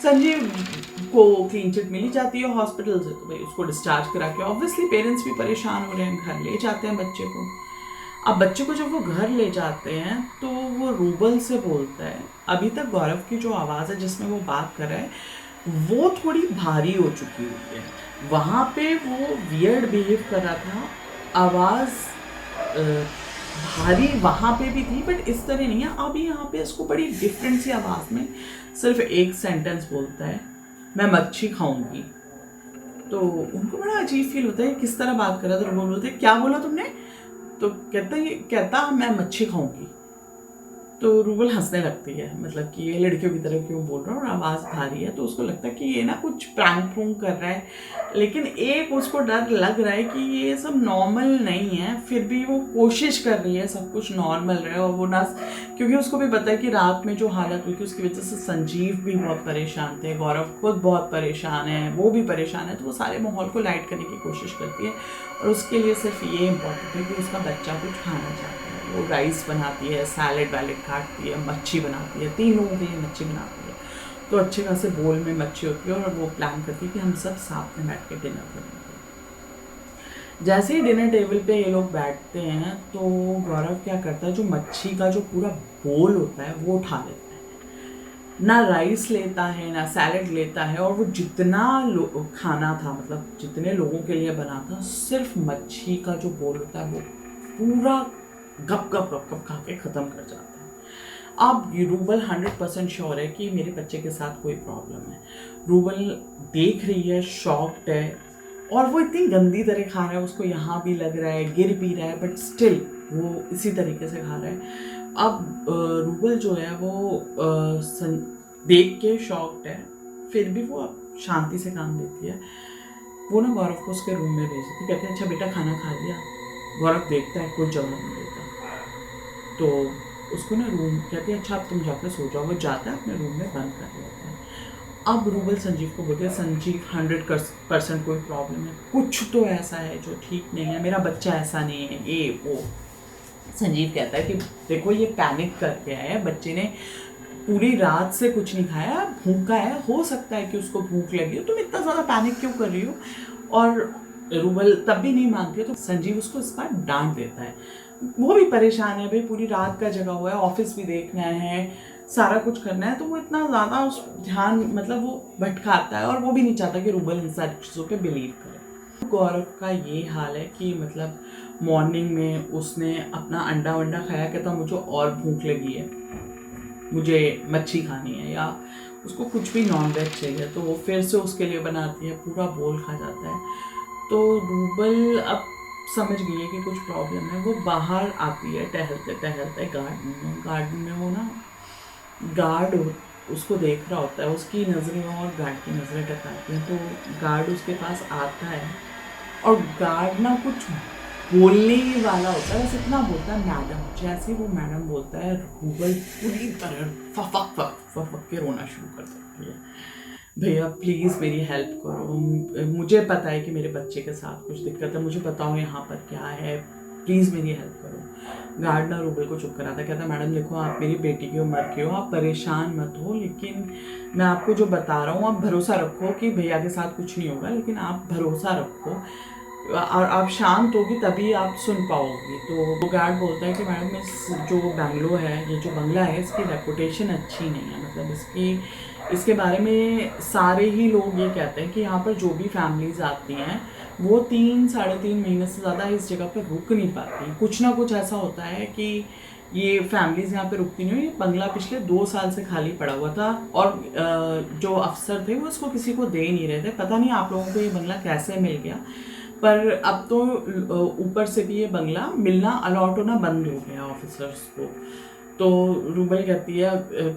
संजीव को क्लीन चिट मिली जाती है हॉस्पिटल से, तो भाई उसको डिस्चार्ज करा के ऑब्वियसली पेरेंट्स भी परेशान हो रहे हैं, घर ले जाते हैं बच्चे को। अब बच्चे को जब वो घर ले जाते हैं तो वो रूबल से बोलता है। अभी तक गौरव की जो आवाज़ है जिसमें वो बात कर रहा है वो थोड़ी भारी हो चुकी हुई है। वहाँ पे वो वियर्ड बिहेव कर रहा था, आवाज़ भारी वहाँ पे भी थी बट इस तरह नहीं है। अभी यहाँ पे इसको बड़ी डिफरेंट सी आवाज़ में सिर्फ एक सेंटेंस बोलता है, मैं मच्छी खाऊंगी। तो उनको बड़ा अजीब फील होता है, किस तरह बात कर रहा था। तो वो बोलते क्या बोला तुमने? तो कहता मैं मच्छी खाऊंगी। तो रूबल हंसने लगती है, मतलब कि ये लड़कियों की तरह क्यों बोल रहा है और आवाज़ भारी है। तो उसको लगता है कि ये ना कुछ प्रैंक फ्रूंक कर रहा है, लेकिन एक उसको डर लग रहा है कि ये सब नॉर्मल नहीं है। फिर भी वो कोशिश कर रही है सब कुछ नॉर्मल रहे। और वो ना, क्योंकि उसको भी पता है कि रात में जो हालत हुई थी उसकी वजह से संजीव भी बहुत परेशान थे, गौरव खुद बहुत परेशान है, वो भी परेशान है। तो वो सारे माहौल को लाइट करने की कोशिश करती है और उसके लिए सिर्फ ये इम्पोर्टेंट है कि उसका बच्चा कुछ खाना चाहता है। वो राइस बनाती है, सैलेड वैलेड काटती है, मच्छी बनाती है, 3 लोगों के लिए मच्छी बनाती है। तो अच्छे खासे बोल में मच्छी होती है और वो प्लान करती है कि हम सब साथ में बैठ के डिनर करेंगे। जैसे ही डिनर टेबल पे ये लोग बैठते हैं तो गौरव क्या करता है, जो मच्छी का जो पूरा बोल होता है वो उठा लेता है। ना राइस लेता है ना सैलेड लेता है, और वो जितना खाना था, मतलब जितने लोगों के लिए बना था, सिर्फ मच्छी का जो बोल होता है वो पूरा गप गप गप गप खा के ख़त्म कर जाता है। अब रूबल 100% श्योर है कि मेरे बच्चे के साथ कोई प्रॉब्लम है। रूबल देख रही है, शॉक्ड है, और वो इतनी गंदी तरह खा रहा है, उसको यहाँ भी लग रहा है, गिर भी रहा है, बट स्टिल वो इसी तरीके से खा रहा है। अब रूबल जो है वो देख के शॉक्ड है, फिर भी वो अब शांति से काम लेती है। वो ना गौरव को उसके रूम में भेज देती, कहते हैं अच्छा बेटा खाना खा लिया। गौरव देखता है, कोई जवाब नहीं देता। तो उसको ना रूम कहते हैं अच्छा अब तुम जाकर सो जाओ। वो जाता है अपने रूम में, बंद कर लेता है। अब रूबल संजीव को बोलते हैं संजीव 100% कोई प्रॉब्लम है, कुछ तो ऐसा है जो ठीक नहीं है, मेरा बच्चा ऐसा नहीं है, ये वो। संजीव कहता है कि देखो ये पैनिक करके आया है, बच्चे ने पूरी रात से कुछ नहीं खाया, भूखा है, हो सकता है कि उसको भूख लगी हो, तुम इतना ज़्यादा पैनिक क्यों कर रही हो। और रूबल तब भी नहीं मानती है, तो संजीव उसको इस बार डांट देता है। वो भी परेशान है, भाई पूरी रात का जगा हुआ है, ऑफिस भी देखना है, सारा कुछ करना है, तो वो इतना ज़्यादा उस ध्यान, मतलब वो भटकाता है और वो भी नहीं चाहता कि रूबल इन सारी चीज़ों पे बिलीव करे। गौरव का ये हाल है कि मतलब मॉर्निंग में उसने अपना अंडा वंडा खाया, कहता मुझे और भूख लगी है, मुझे मच्छी खानी है, या उसको कुछ भी नॉन वेज चाहिए, तो वो फिर से उसके लिए बनाती है, पूरा बोल खा जाता है। तो रूबल अब समझ गई है कि कुछ प्रॉब्लम है। वो बाहर आती है टहलते टहलते गार्डन में वो ना गार्ड उसको देख रहा होता है, उसकी नज़रें और गार्ड की नज़रें टकराती हैं। तो गार्ड उसके पास आता है और गार्ड ना कुछ बोलने ही वाला होता है, बस इतना बोलता है मैडम। जैसे वो मैडम बोलता है, रूबल पूरी तरह फक के रोना शुरू कर देती है। भैया प्लीज़ मेरी हेल्प करो, मुझे पता है कि मेरे बच्चे के साथ कुछ दिक्कत है, मुझे बताओ यहाँ पर क्या है, प्लीज़ मेरी हेल्प करो। गार्डनर रूबल को चुप कराता, कहता मैडम देखो आप मेरी बेटी की उम्र के हो, आप परेशान मत हो, लेकिन मैं आपको जो बता रहा हूँ आप भरोसा रखो कि भैया के साथ कुछ नहीं होगा, लेकिन आप भरोसा रखो और आप शांत होगी तभी आप सुन पाओगी। तो गार्ड बोलता है कि मैडम इस जो बैंगलो है, ये जो बंगला है, इसकी रेपुटेशन अच्छी नहीं है, मतलब इसके बारे में सारे ही लोग ये कहते हैं कि यहाँ पर जो भी फैमिलीज़ आती हैं वो 3-3.5 महीने से ज़्यादा इस जगह पर रुक नहीं पाती। कुछ ना कुछ ऐसा होता है कि ये फैमिलीज़ यहाँ पे रुकती नहीं हुई। ये बंगला पिछले 2 साल से खाली पड़ा हुआ था और जो अफसर थे वो इसको किसी को दे नहीं रहे थे। पता नहीं आप लोगों को ये बंगला कैसे मिल गया, पर अब तो ऊपर से भी ये बंगला मिलना, अलॉट होना बंद हो गया ऑफिसर्स को। तो रूबल कहती है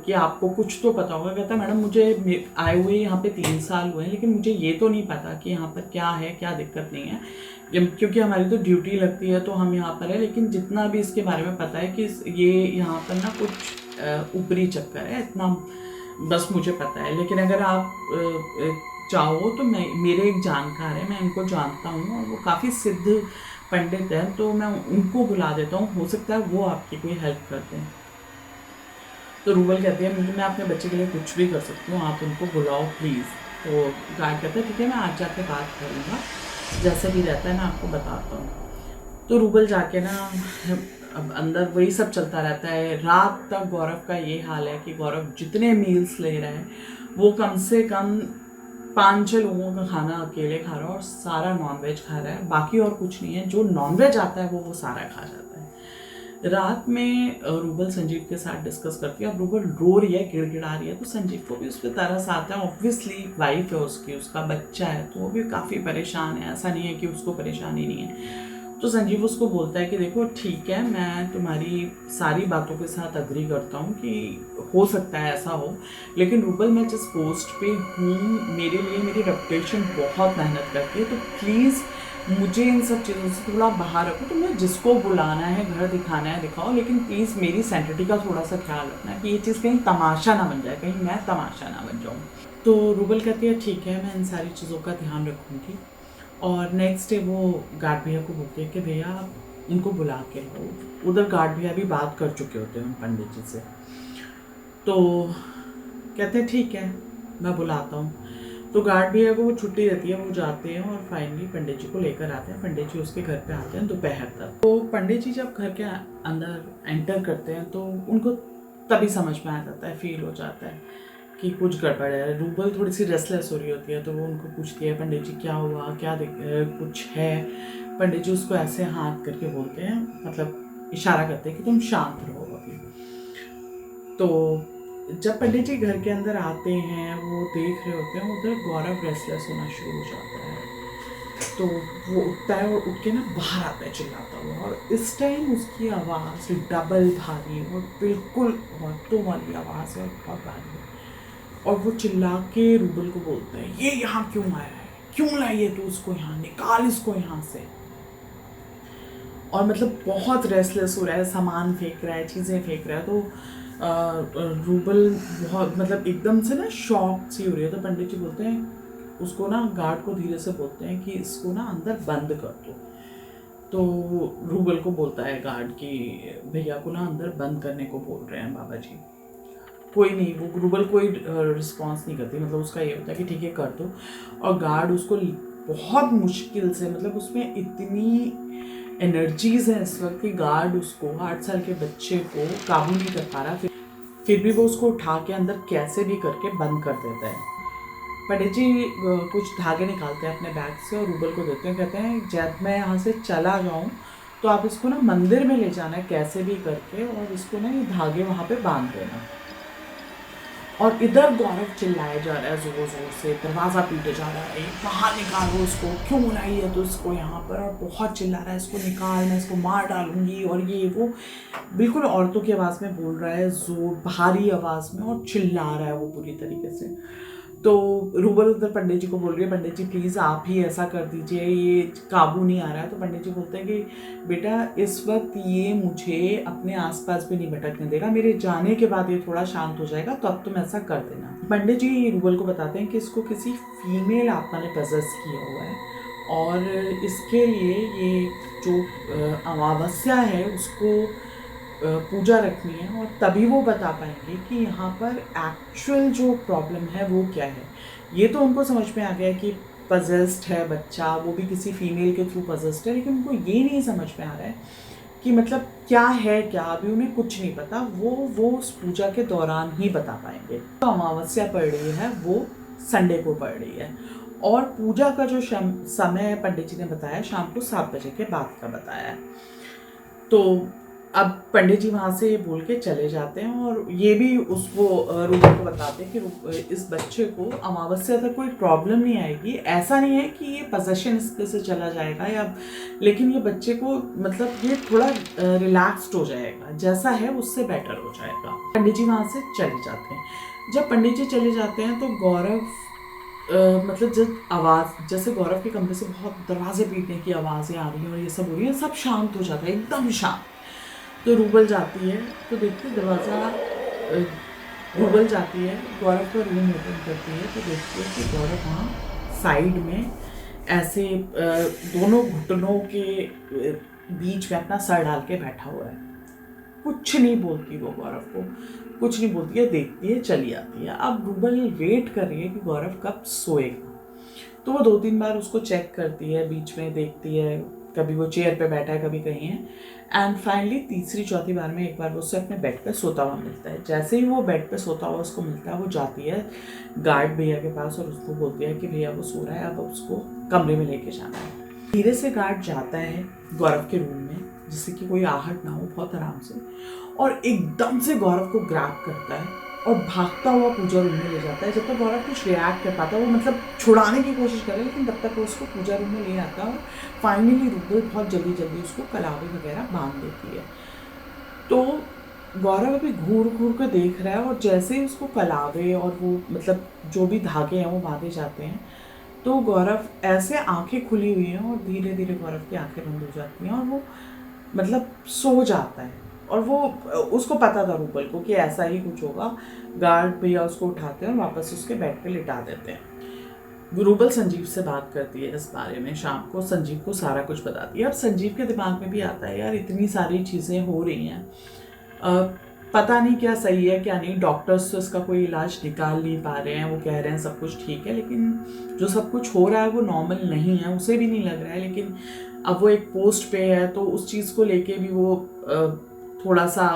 कि आपको कुछ तो पता होगा। कहता है मैडम मुझे आए हुए यहाँ पे 3 साल हुए हैं, लेकिन मुझे ये तो नहीं पता कि यहाँ पर क्या है, क्या दिक्कत नहीं है, क्योंकि हमारी तो ड्यूटी लगती है तो हम यहाँ पर है। लेकिन जितना भी इसके बारे में पता है कि ये यहाँ पर ना कुछ ऊपरी चक्कर है, इतना बस मुझे पता है। लेकिन अगर आप चाहो तो मेरे एक जानकार है, मैं इनको जानता हूँ और वो काफ़ी सिद्ध पंडित हैं, तो मैं उनको बुला देता हूँ, हो सकता है वो आपकी कोई हेल्प करते हैं। तो रूबल कहती है मैं अपने बच्चे के लिए कुछ भी कर सकती हूँ, आप उनको बुलाओ प्लीज़। तो गार्ड कहता है ठीक है, मैं आज जाके बात करूँगा, जैसे भी रहता है मैं आपको बताता हूँ। तो रूबल जाके ना अब अंदर वही सब चलता रहता है। रात तक गौरव का ये हाल है कि गौरव जितने मील्स ले रहा है वो कम से कम 5-6 लोगों का खाना अकेले खा रहा है और सारा नॉनवेज खा रहा है, बाकी और कुछ नहीं है। जो नॉनवेज आता है वो सारा खा जाता है। रात में रूबल संजीव के साथ डिस्कस करती है। अब रूबल रो रही है, गिड़गिड़ा रही है, तो संजीव को भी उस पर तरस आता है। ऑब्वियसली वाइफ है उसकी, उसका बच्चा है, तो वो भी काफ़ी परेशान है। ऐसा नहीं है कि उसको परेशानी नहीं है। तो संजीव उसको बोलता है कि देखो ठीक है, मैं तुम्हारी सारी बातों के साथ अग्री करता हूँ कि हो सकता है ऐसा हो, लेकिन रूबल मैं जिस पोस्ट पे हूँ मेरे लिए मेरी रेपुटेशन बहुत मेहनत करती है, तो प्लीज़ मुझे इन सब चीज़ों से थोड़ा बाहर रखो। तो मैं जिसको बुलाना है, घर दिखाना है दिखाओ, लेकिन प्लीज़ मेरी सैनिटी का थोड़ा सा ख्याल रखना कि ये चीज़ कहीं तमाशा ना बन जाए, कहीं मैं तमाशा ना बन जाऊँ। तो रूबल कहती है ठीक है, मैं इन सारी चीज़ों का ध्यान रखूँगी। और नेक्स्ट डे वो गार्ड भैया को बोलते हैं कि भैया आप उनको बुला के लो। उधर गार्ड भैया भी बात कर चुके होते हैं पंडित जी से। तो कहते हैं ठीक है, मैं बुलाता हूँ। तो गार्ड भैया को वो छुट्टी रहती है, वो जाते हैं और फाइनली पंडित जी को लेकर आते हैं। पंडित जी उसके घर पे आते हैं दोपहर तक। तो पंडित जी जब घर के अंदर एंटर करते हैं तो उनको तभी समझ में आ जाता है, फील हो जाता है कि कुछ गड़बड़ है। रूबल थोड़ी सी रेस्टलेस हो रही होती है, तो वो उनको पूछती है पंडित जी क्या हुआ, क्या कुछ है। पंडित जी उसको ऐसे हाथ करके बोलते हैं, मतलब इशारा करते हैं कि तुम शांत रहो अभी। तो जब पंडित जी घर के अंदर आते हैं, वो देख रहे होते हैं उधर गौरव रेस्टलेस होना शुरू हो जाता है। तो वो उठता है और उठ के ना बाहर आता है चिल्लाता हुआ, और इस टाइम उसकी आवाज़ डबल भारी और बिल्कुल औरतों वाली आवाज़ है, बहुत भारी है। और वो चिल्ला के रूबल को बोलता है ये यहाँ क्यों आया है, क्यों लाई है तू उसको यहाँ, निकाल इसको यहाँ से। और मतलब बहुत रेस्टलेस हो रहा है, सामान फेंक रहा है, चीज़ें फेंक रहा है। तो रूबल बहुत मतलब एकदम से ना शॉक सी हो रही है। तो पंडित जी बोलते हैं उसको ना, गार्ड को धीरे से बोलते हैं कि इसको ना अंदर बंद कर दो। तो रूबल को बोलता है गार्ड कि भैया को ना अंदर बंद करने को बोल रहे हैं बाबा जी। कोई नहीं, वो रूबल कोई रिस्पॉन्स नहीं करती, मतलब उसका ये होता है कि ठीक है कर दो। और गार्ड उसको बहुत मुश्किल से, मतलब उसमें इतनी एनर्जीज है इस वक्त कि गार्ड उसको 8 साल के बच्चे को काबू नहीं कर पा रहा, फिर भी वो उसको उठा के अंदर कैसे भी करके बंद कर देता है। पंडित जी कुछ धागे निकालते हैं अपने बैग से और रूबल को देते हैं। कहते हैं जब मैं यहाँ से चला जाऊँ तो आप इसको ना मंदिर में ले जाना है कैसे भी करके, और इसको ना ये धागे वहाँ पे बांध देना। और इधर गौरव चिल्लाया जा रहा है जोर जोर से, दरवाज़ा पीटे जा रहा है, बाहर निकालो उसको, क्यों लाई है तो इसको यहाँ पर, और बहुत चिल्ला रहा है इसको निकाल, मैं इसको मार डालूंगी, और ये वो बिल्कुल औरतों की आवाज़ में बोल रहा है, जोर भारी आवाज़ में, और चिल्ला रहा है वो पूरी तरीके से। तो रूबल उधर पंडित जी को बोल रही है पंडित जी प्लीज़ आप ही ऐसा कर दीजिए, ये काबू नहीं आ रहा है। तो पंडित जी बोलते हैं कि बेटा इस वक्त ये मुझे अपने आसपास भी नहीं भटकने देगा, मेरे जाने के बाद ये थोड़ा शांत हो जाएगा, तो अब तुम ऐसा कर देना। पंडित जी रूबल को बताते हैं कि इसको किसी फीमेल आत्मा ने पजेस किया हुआ है, और इसके लिए ये जो अमावस्या है उसको पूजा रखनी है, और तभी वो बता पाएंगे कि यहाँ पर एक्चुअल जो प्रॉब्लम है वो क्या है। ये तो उनको समझ में आ गया कि पजेस्ड है बच्चा, वो भी किसी फीमेल के थ्रू पजेस्ड है, लेकिन उनको ये नहीं समझ में आ रहा है कि मतलब क्या है क्या, अभी उन्हें कुछ नहीं पता। वो उस पूजा के दौरान ही बता पाएंगे। तो अमावस्या पड़ रही है वो संडे को पड़ रही है, और पूजा का जो समय पंडित जी ने बताया शाम को 7 बजे के बाद का बताया है। तो अब पंडित जी वहाँ से बोल के चले जाते हैं और ये भी उसको रूबल को बताते हैं कि इस बच्चे को अमावस्या तक कोई प्रॉब्लम नहीं आएगी। ऐसा नहीं है कि ये पोजेशन इस पे से चला जाएगा या, लेकिन ये बच्चे को मतलब ये थोड़ा रिलैक्स्ड हो जाएगा, जैसा है उससे बेटर हो जाएगा। पंडित जी वहाँ से चले जाते हैं। जब पंडित जी चले जाते हैं तो गौरव मतलब जब आवाज़, जैसे गौरव के कमरे से बहुत दरवाजे पीटने की आवाज़ें आ रही हैं और ये सब हो रही है, सब शांत हो जाता है, एकदम शांत। तो रूबल जाती है तो देखती है दरवाज़ा, रूबल जाती है, गौरव का रूम ओपन करती है तो देखती है कि गौरव वहाँ साइड में ऐसे दोनों घुटनों के बीच में अपना सर डाल के बैठा हुआ है। कुछ नहीं बोलती वो गौरव को, कुछ नहीं बोलती है, देखती है, चली आती है। अब रूबल वेट कर रही है कि गौरव कब सोएगा, तो वो 2-3 बार उसको चेक करती है, बीच में देखती है, कभी वो चेयर पे बैठा है, कभी कहीं है, एंड फाइनली तीसरी चौथी बार में एक बार वो उससे अपने बेड पे सोता हुआ मिलता है। जैसे ही वो बेड पे सोता हुआ उसको मिलता है, वो जाती है गार्ड भैया के पास और उसको बोलती है कि भैया वो सो रहा है, अब उसको कमरे में लेके जाना है। धीरे से गार्ड जाता है गौरव के रूम में, जिससे कि कोई आहट ना हो, बहुत आराम से, और एकदम से गौरव को ग्रैब करता है और भागता हुआ पूजा रूम में ले जाता है। जब तक गौरव कुछ रिएक्ट कर पाता है, वो मतलब छुड़ाने की कोशिश करे, लेकिन तब तक वो उसको पूजा रूम में ले आता है और फाइनली रूबल बहुत जल्दी जल्दी उसको कलावे वगैरह बांध देती है। तो गौरव अभी घूर घूर कर देख रहा है और जैसे ही उसको कलावे और वो मतलब जो भी धागे हैं वो बांधे जाते हैं, तो गौरव ऐसे आंखें खुली हुई हैं और धीरे धीरे गौरव की आंखें बंद हो जाती हैं और वो मतलब सो जाता है। और वो उसको पता था रूबल को कि ऐसा ही कुछ होगा। गार्ड भैया उसको उठाते हैं और वापस उसके बेड पे लिटा देते हैं। रूबल संजीव से बात करती है इस बारे में, शाम को संजीव को सारा कुछ बताती है। अब संजीव के दिमाग में भी आता है, यार इतनी सारी चीज़ें हो रही हैं, पता नहीं क्या सही है क्या नहीं, डॉक्टर्स तो इसका कोई इलाज निकाल नहीं पा रहे हैं, वो कह रहे हैं सब कुछ ठीक है, लेकिन जो सब कुछ हो रहा है वो नॉर्मल नहीं है, उसे भी नहीं लग रहा है। लेकिन अब वो एक पोस्ट पे है तो उस चीज़ को लेके भी वो थोड़ा सा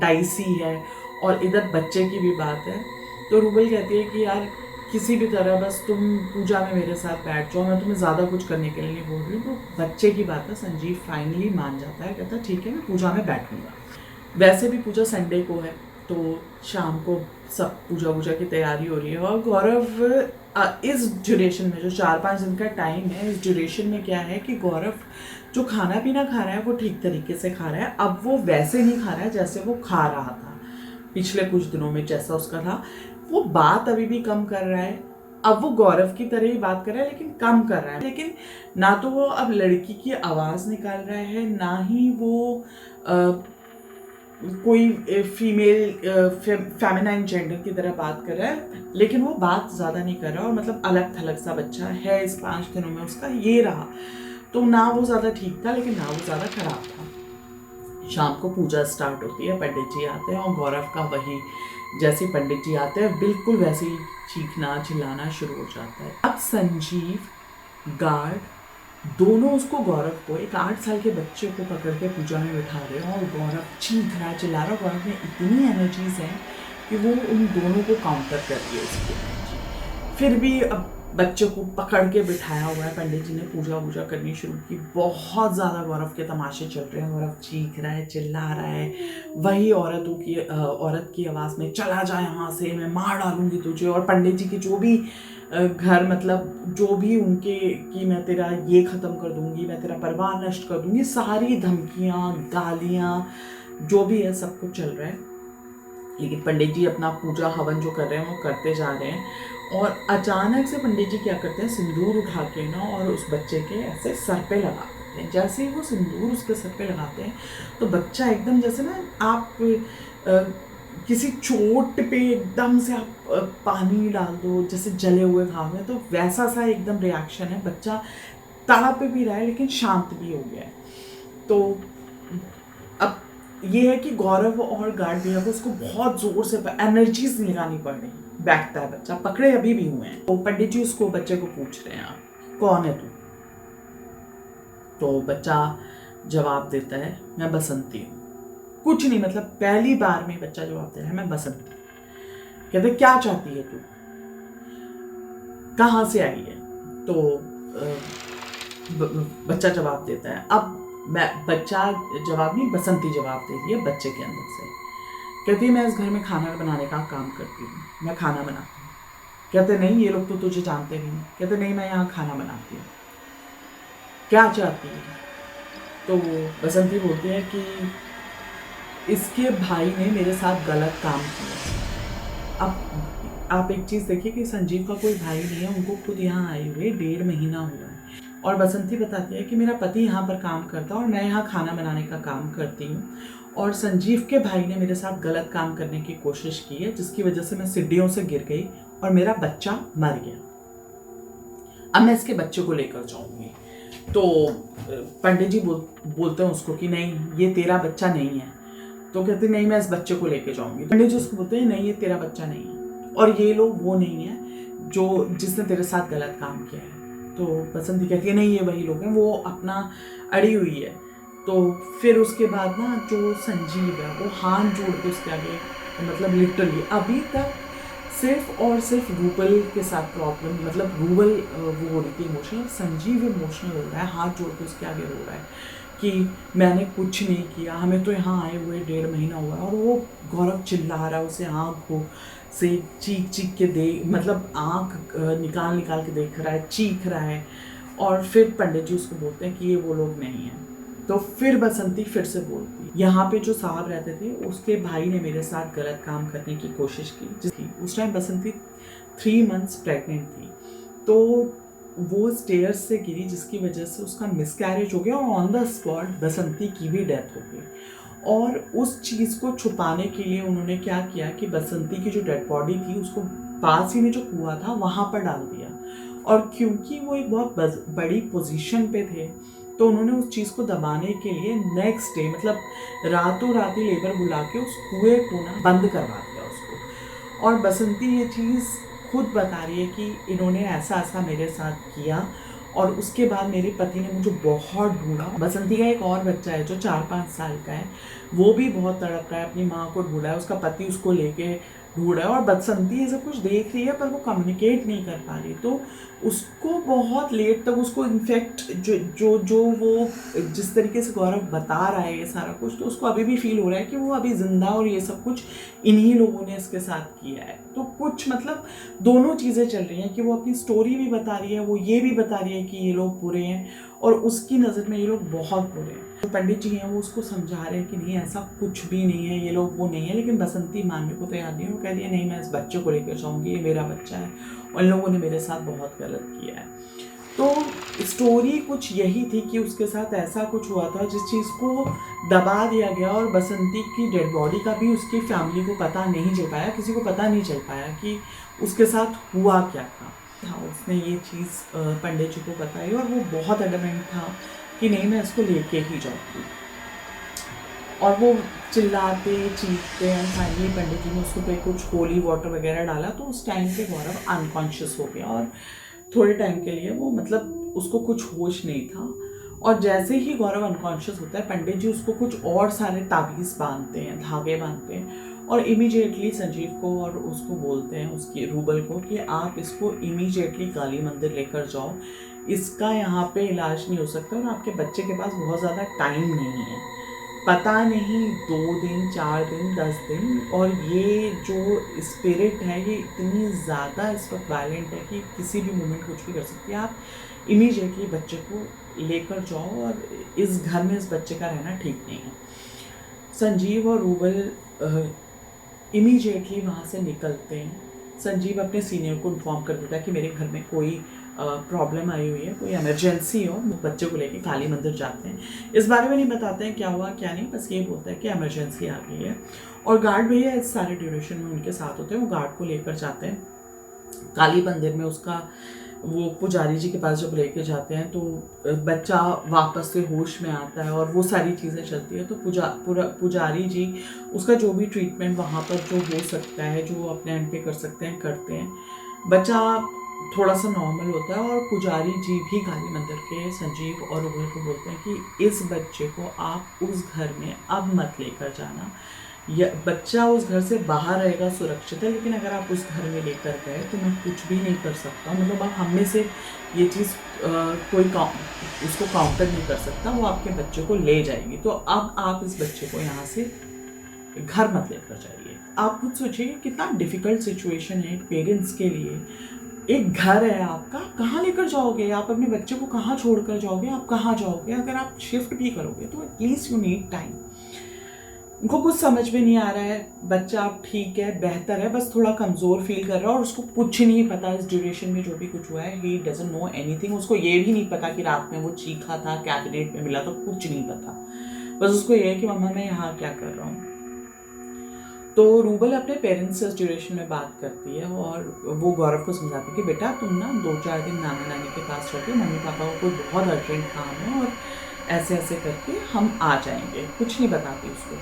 डाइसी है, और इधर बच्चे की भी बात है। तो रूबल कहती है कि यार किसी भी तरह बस तुम पूजा में मेरे साथ बैठ जाओ, मैं तुम्हें ज़्यादा कुछ करने के लिए नहीं बोल रही हूँ। तो बच्चे की बात है, संजीव फाइनली मान जाता है, कहता है ठीक है मैं पूजा में बैठूंगा। वैसे भी पूजा संडे को है, तो शाम को सब पूजा वूजा की तैयारी हो रही है। और गौरव इस ड्यूरेशन में जो 4-5 दिन का टाइम है, इस ड्यूरेशन में क्या है कि गौरव जो खाना पीना खा रहा है वो ठीक तरीके से खा रहा है। अब वो वैसे नहीं खा रहा है जैसे वो खा रहा था पिछले कुछ दिनों में, जैसा उसका था। वो बात अभी भी कम कर रहा है, अब वो गौरव की तरह ही बात कर रहा है लेकिन कम कर रहा है। लेकिन ना तो वो अब लड़की की आवाज़ निकाल रहा है, ना ही वो कोई फीमेल फेमिनाइन जेंडर की तरह बात कर रहा है, लेकिन वो बात ज़्यादा नहीं कर रहा। और मतलब अलग थलग सा बच्चा है, इस 5 दिनों में उसका ये रहा। तो ना वो ज़्यादा ठीक था लेकिन ना वो ज़्यादा खराब था। शाम को पूजा स्टार्ट होती है, पंडित जी आते हैं और गौरव का वही, जैसे पंडित जी आते हैं बिल्कुल वैसे ही चीखना चिल्लाना शुरू हो जाता है। अब संजीव गार्ड दोनों उसको, गौरव को, एक 8 साल के बच्चे को पकड़ के पूजा में बिठा रहे हैं और गौरव चीख रहा चिल्ला रहा। गौरव में इतनी एनर्जीज हैं कि वो उन दोनों को काउंटर कर रही है उसकी एनर्जी। फिर भी अब बच्चे को पकड़ के बिठाया हुआ है, पंडित जी ने पूजा वूजा करनी शुरू की। बहुत ज़्यादा गौरव के तमाशे चल रहे हैं, गौरव चीख रहा है चिल्ला रहा है, वही औरत की आवाज़ में चला जा यहाँ से, मैं मार डालूंगी तुझे। और पंडित जी के जो भी घर मतलब जो भी उनके कि मैं तेरा ये ख़त्म कर दूंगी, मैं तेरा परिवार नष्ट कर दूंगी, सारी धमकियाँ गालियाँ जो भी है सब कुछ चल रहा है। लेकिन पंडित जी अपना पूजा हवन जो कर रहे हैं वो करते जा रहे हैं। और अचानक से पंडित जी क्या करते हैं, सिंदूर उठा के ना और उस बच्चे के ऐसे सर पे लगा देते हैं। जैसे ही वो सिंदूर उसके सर पे लगाते हैं तो बच्चा एकदम, जैसे ना आप किसी चोट पे एकदम से आप पानी डाल दो जैसे जले हुए घाव में, तो वैसा सा एकदम रिएक्शन है। बच्चा तड़प भी रहा है लेकिन शांत भी हो गया है। तो अब ये है कि गौरव और गार्ड भैया को उसको बहुत जोर से एनर्जीज लगानी पड़ रही। बैठता है बच्चा, पकड़े अभी भी हुए हैं। तो पंडित जी उसको, बच्चे को पूछ रहे हैं आप कौन है तू? तो बच्चा जवाब देता है मैं बसंती हूँ। कुछ नहीं, मतलब पहली बार में बच्चा जवाब दे रहा है मैं बसंती। कहते क्या चाहती है तू, कहाँ से आई है? तो बच्चा जवाब देता है। अब बच्चा जवाब नहीं, बसंती जवाब देती है बच्चे के अंदर से। कहती है मैं इस घर में खाना बनाने का काम करती हूँ, मैं खाना बनाती हूँ। कहते नहीं ये लोग तो तुझे जानते नहीं। कहते नहीं मैं यहाँ खाना बनाती हूँ, क्या चाहती है? तो बसंती बोलती है कि इसके भाई ने मेरे साथ गलत काम किया। अब आप एक चीज़ देखिए कि संजीव का कोई भाई नहीं है, उनको खुद यहाँ आए हुए 1.5 महीना हुआ है। और बसंती बताती है कि मेरा पति यहाँ पर काम करता है और मैं यहाँ खाना बनाने का काम करती हूँ, और संजीव के भाई ने मेरे साथ गलत काम करने की कोशिश की है, जिसकी वजह से मैं सीढ़ियों से गिर गई और मेरा बच्चा मर गया। अब मैं इसके बच्चे को लेकर जाऊंगी। तो पंडित जी बोलते हैं उसको कि नहीं ये तेरा बच्चा नहीं है। तो कहते नहीं मैं इस बच्चे को लेके जाऊंगी। पंडित जी उसको बोलते हैं नहीं ये तेरा बच्चा नहीं है, और ये लोग वो नहीं है जो जिसने तेरे साथ गलत काम किया है। तो बसंती कहती है नहीं ये वही लोग हैं, वो अपना अड़ी हुई है। तो फिर उसके बाद ना जो संजीव है वो हाथ जोड़ के उसके आगे, मतलब लिटरली अभी तक सिर्फ और सिर्फ रूबल के साथ प्रॉब्लम, मतलब रूबल वो हो रही थी इमोशनल, संजीव इमोशनल हो रहा है, हाथ जोड़ के उसके आगे रो रहा है कि मैंने कुछ नहीं किया, हमें तो यहाँ आए हुए 1.5 महीना हुआ है। और वो गौरव चिल्ला रहा है, उसे आँख से चीख के मतलब आँख निकाल के देख रहा है, चीख रहा है। और फिर पंडित जी उसको बोलते हैं कि ये वो लोग नहीं हैं। तो फिर बसंती फिर से बोलती है यहाँ पे जो साहब रहते थे उसके भाई ने मेरे साथ गलत काम करने की कोशिश की, जिसकी उस टाइम बसंती 3 मंथ्स प्रेग्नेंट थी। तो वो स्टेयर्स से गिरी, जिसकी वजह से उसका मिसकैरेज हो गया और ऑन द स्पॉट बसंती की भी डेथ हो गई। और उस चीज़ को छुपाने के लिए उन्होंने क्या किया कि बसंती की जो डेड बॉडी थी उसको पास ही में जो कुआं था वहाँ पर डाल दिया। और क्योंकि वो एक बहुत बड़ी पोजीशन पे थे, तो उन्होंने उस चीज़ को दबाने के लिए नेक्स्ट डे, मतलब रातों रात ही लेबर बुला के उस कुएं को ना बंद करवा दिया उसको। और बसंती ये चीज़ खुद बता रही है कि इन्होंने ऐसा ऐसा मेरे साथ किया, और उसके बाद मेरे पति ने मुझे बहुत ढूंढा। बसंती का एक और बच्चा है जो 4-5 साल का है, वो भी बहुत तड़प रहा है, अपनी माँ को ढूंढा है, उसका पति उसको लेके ढूंढ रहा है। और बसंती ये सब कुछ देख रही है पर वो कम्युनिकेट नहीं कर पा रही। तो उसको बहुत लेट तक उसको इनफैक्ट जो वो जिस तरीके से गौरव बता रहा है ये सारा कुछ, तो उसको अभी भी फील हो रहा है कि वो अभी जिंदा और ये सब कुछ इन्हीं लोगों ने इसके साथ किया है। तो कुछ मतलब दोनों चीज़ें चल रही हैं कि वो अपनी स्टोरी भी बता रही है, वो ये भी बता रही है कि ये लोग बुरे हैं और उसकी नज़र में ये लोग बहुत बुरे हैं। तो पंडित जी हैं वो उसको समझा रहे हैं कि नहीं ऐसा कुछ भी नहीं है, ये लोग वो नहीं है। लेकिन बसंती मानने को तैयार नहीं है। वो कह रही है नहीं मैं इस बच्चे को लेकर जाऊँगी, ये मेरा बच्चा है और इन लोगों ने मेरे साथ बहुत गलत किया है। तो स्टोरी कुछ यही थी कि उसके साथ ऐसा कुछ हुआ था जिस चीज़ को दबा दिया गया, और बसंती की डेड बॉडी का भी उसकी फैमिली को पता नहीं चल पाया, किसी को पता नहीं चल पाया कि उसके साथ हुआ क्या था। हाँ, उसने ये चीज़ पंडित जी को बताई और वो बहुत एडमेंट था कि नहीं मैं इसको लेके ही जाऊँगी। और वो चिल्लाते चीखते हैं। फाइनली पंडित जी ने उसको पे कुछ होली वाटर वगैरह डाला, तो उस टाइम पे गौरव अनकॉन्शियस हो गया और थोड़े टाइम के लिए वो मतलब उसको कुछ होश नहीं था। और जैसे ही गौरव अनकॉन्शियस होता है पंडित जी उसको कुछ और सारे ताबीज़ बांधते हैं, धागे बांधते हैं, और इमीडिएटली संजीव को और उसको बोलते हैं, उसकी रूबल को, कि आप इसको इमीडिएटली काली मंदिर लेकर जाओ, इसका यहाँ पे इलाज नहीं हो सकता और आपके बच्चे के पास बहुत ज़्यादा टाइम नहीं है। पता नहीं 2 दिन 4 दिन 10 दिन, और ये जो स्पिरिट है ये इतनी ज़्यादा इस वक्त वायलेंट है कि किसी भी मोमेंट कुछ भी कर सकती है। आप इमीडिएटली बच्चे को लेकर जाओ और इस घर में इस बच्चे का रहना ठीक नहीं है। संजीव और रूबल इमीडिएटली वहाँ से निकलते हैं। संजीव अपने सीनियर को इन्फॉर्म कर देता है कि मेरे घर में कोई प्रॉब्लम आई हुई है, कोई इमरजेंसी हो, बच्चे को लेके काली मंदिर जाते हैं। इस बारे में नहीं बताते हैं क्या हुआ क्या नहीं, बस ये बोलता है कि इमरजेंसी आ गई है। और गार्ड भैया इस सारे ड्यूरेशन में उनके साथ होते हैं। वो गार्ड को लेकर जाते हैं काली मंदिर में। उसका वो पुजारी जी के पास जब लेके जाते हैं तो बच्चा वापस से होश में आता है और वो सारी चीज़ें चलती है। तो पुजारी जी उसका जो भी ट्रीटमेंट वहाँ पर जो हो सकता है, जो अपने एंड पे कर सकते हैं करते हैं। बच्चा थोड़ा सा नॉर्मल होता है और पुजारी जी भी काली मंदिर के संजीव और रूबल को बोलते हैं कि इस बच्चे को आप उस घर में अब मत लेकर जाना, या बच्चा उस घर से बाहर रहेगा सुरक्षित है, लेकिन अगर आप उस घर में लेकर गए तो मैं कुछ भी नहीं कर सकता। मतलब आप हम में से ये चीज़ उसको काउंटर नहीं कर सकता, वो आपके बच्चे को ले जाएगी। तो अब आप इस बच्चे को यहाँ से घर मत लेकर जाइए। आप खुद सोचिए कितना डिफ़िकल्ट सिचुएशन है पेरेंट्स के लिए। एक घर है आपका, कहाँ लेकर जाओगे आप अपने बच्चे को? कहाँ छोड़ कर जाओगे? आप कहाँ जाओगे? अगर आप शिफ्ट भी करोगे तो एटलीस्ट यू नीड टाइम। उनको कुछ समझ में नहीं आ रहा है, बच्चा अब ठीक है, बेहतर है, बस थोड़ा कमज़ोर फील कर रहा है और उसको कुछ नहीं पता इस ड्यूरेशन में जो भी कुछ हुआ है। He doesn't know anything. उसको ये भी नहीं पता कि रात में वो चीखा था, कैबिनेट में मिला, तो कुछ नहीं पता। बस उसको ये है कि मम्मा मैं यहाँ क्या कर रहा हूँ। तो रूबल अपने पेरेंट्स से इस ड्यूरेशन में बात करती है और वो गौरव को समझाती है कि बेटा तुम ना 2-4 दिन नाना नानी के पास रहोगे, मम्मी पापा को कोई बहुत अर्जेंट काम है और ऐसे ऐसे करके हम आ जाएंगे। कुछ नहीं बताती उसको।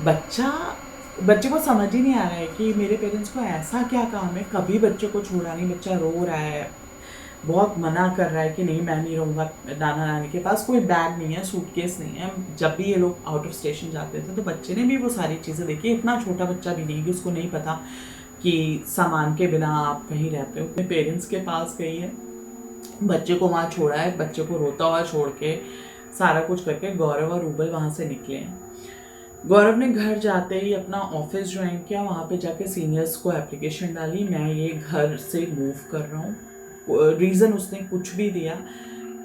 बच्चे को समझ ही नहीं आ रहा है कि मेरे पेरेंट्स को ऐसा क्या काम है, कभी बच्चे को छोड़ा नहीं। बच्चा रो रहा है, बहुत मना कर रहा है कि नहीं मैं नहीं रहूँगा नाना नानी के पास। कोई बैग नहीं है, सूटकेस नहीं है। जब भी ये लोग आउट ऑफ स्टेशन जाते थे तो बच्चे ने भी वो सारी चीज़ें देखी। इतना छोटा बच्चा भी नहीं कि उसको नहीं पता कि सामान के बिना आप कहीं रहते हो। अपने पेरेंट्स के पास गई है, बच्चे को वहाँ छोड़ा है, बच्चे को रोता हुआ छोड़ के सारा कुछ करके गौरव और रूबल वहाँ से निकले हैं। गौरव ने घर जाते ही अपना ऑफिस ज्वाइन किया। वहाँ पे जाके सीनियर्स को एप्लीकेशन डाली, मैं ये घर से मूव कर रहा हूँ। रीज़न उसने कुछ भी दिया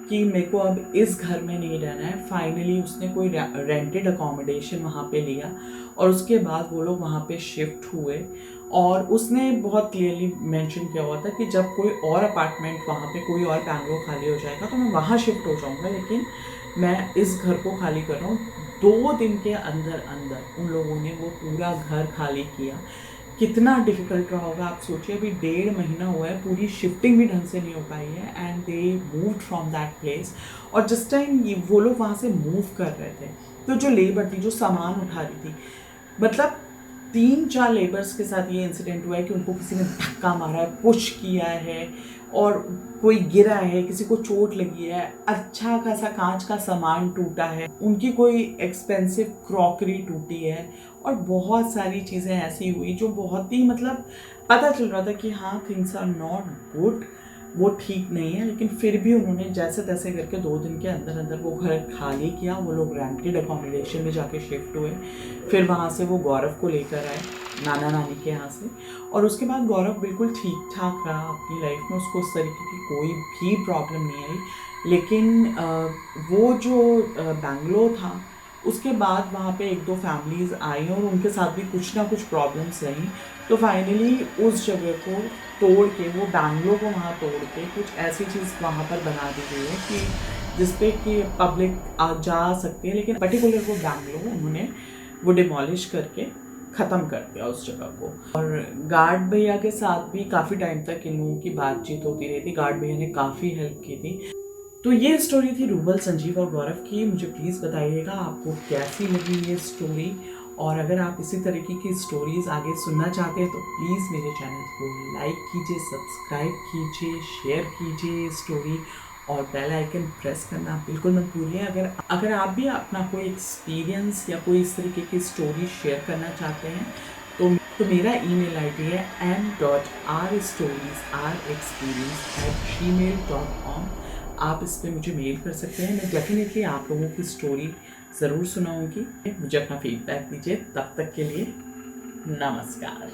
कि मेरे को अब इस घर में नहीं रहना है। फाइनली उसने कोई रेंटेड अकोमोडेशन वहाँ पे लिया और उसके बाद वो लोग वहाँ पे शिफ्ट हुए। और उसने बहुत क्लियरली मेंशन किया हुआ था कि जब कोई और अपार्टमेंट वहाँ पे कोई और बैंगलोर खाली हो जाएगा तो मैं वहाँ शिफ्ट हो जाऊँगा, लेकिन मैं इस घर को खाली कर रहा हूँ। 2 दिन के अंदर अंदर उन लोगों ने वो पूरा घर खाली किया। कितना डिफ़िकल्ट रहा होगा आप सोचिए। अभी 1.5 महीना हुआ है, पूरी शिफ्टिंग भी ढंग से नहीं हो पाई है and they moved from that place. और जिस टाइम वो लोग वहाँ से मूव कर रहे थे तो जो लेबर थी, जो सामान उठा रही थी, मतलब 3-4 लेबर्स के साथ ये इंसिडेंट हुआ है कि उनको किसी ने धक्का मारा है, पुश किया है और कोई गिरा है, किसी को चोट लगी है, अच्छा खासा कांच का सामान टूटा है, उनकी कोई एक्सपेंसिव क्रॉकरी टूटी है और बहुत सारी चीज़ें ऐसी हुई जो बहुत ही मतलब पता चल रहा था कि हाँ थिंग्स आर नॉट गुड, वो ठीक नहीं है। लेकिन फिर भी उन्होंने जैसे तैसे करके 2 दिन के अंदर अंदर वो घर खाली किया। वो लोग रेंटेड अकोमोडेशन में जाके शिफ्ट हुए। फिर वहाँ से वो गौरव को लेकर आए नाना नानी के यहाँ से, और उसके बाद गौरव बिल्कुल ठीक ठाक रहा अपनी लाइफ में। उसको उस तरीके की कोई भी प्रॉब्लम नहीं आई। लेकिन वो जो बेंगलोर था उसके बाद वहाँ पे 1-2 फैमिलीज़ आई और उनके साथ भी कुछ ना कुछ प्रॉब्लम्स रहीं। तो फाइनली उस जगह को तोड़ के, वो बैंगलोर को वहाँ तोड़ के कुछ ऐसी चीज़ वहाँ पर बना दी गई है कि जिसपे कि पब्लिक जा सकती है। लेकिन पर्टिकुलर वो बैंगलोर उन्होंने वो डिमोलिश करके ख़त्म कर दिया उस जगह को। और गार्ड भैया के साथ भी काफ़ी टाइम तक इन लोगों की बातचीत होती रही थी। गार्ड भैया ने काफ़ी हेल्प की थी। तो ये स्टोरी थी रूबल, संजीव और गौरव की। मुझे प्लीज़ बताइएगा आपको कैसी लगी ये स्टोरी, और अगर आप इसी तरीके की स्टोरीज़ आगे सुनना चाहते हैं तो प्लीज़ मेरे चैनल को लाइक कीजिए, सब्सक्राइब कीजिए, शेयर कीजिए स्टोरी, और बेल आइकन प्रेस करना बिल्कुल मत भूलिए। अगर आप भी अपना कोई एक्सपीरियंस या कोई इस तरीके की स्टोरी शेयर करना चाहते हैं तो मेरा ईमेल आईडी है m.rstories@gmail.com। आप इस पर मुझे मेल कर सकते हैं। मैं डेफिनेटली आप लोगों की स्टोरी ज़रूर सुनाऊंगी। मुझे अपना फीडबैक दीजिए। तब तक के लिए नमस्कार।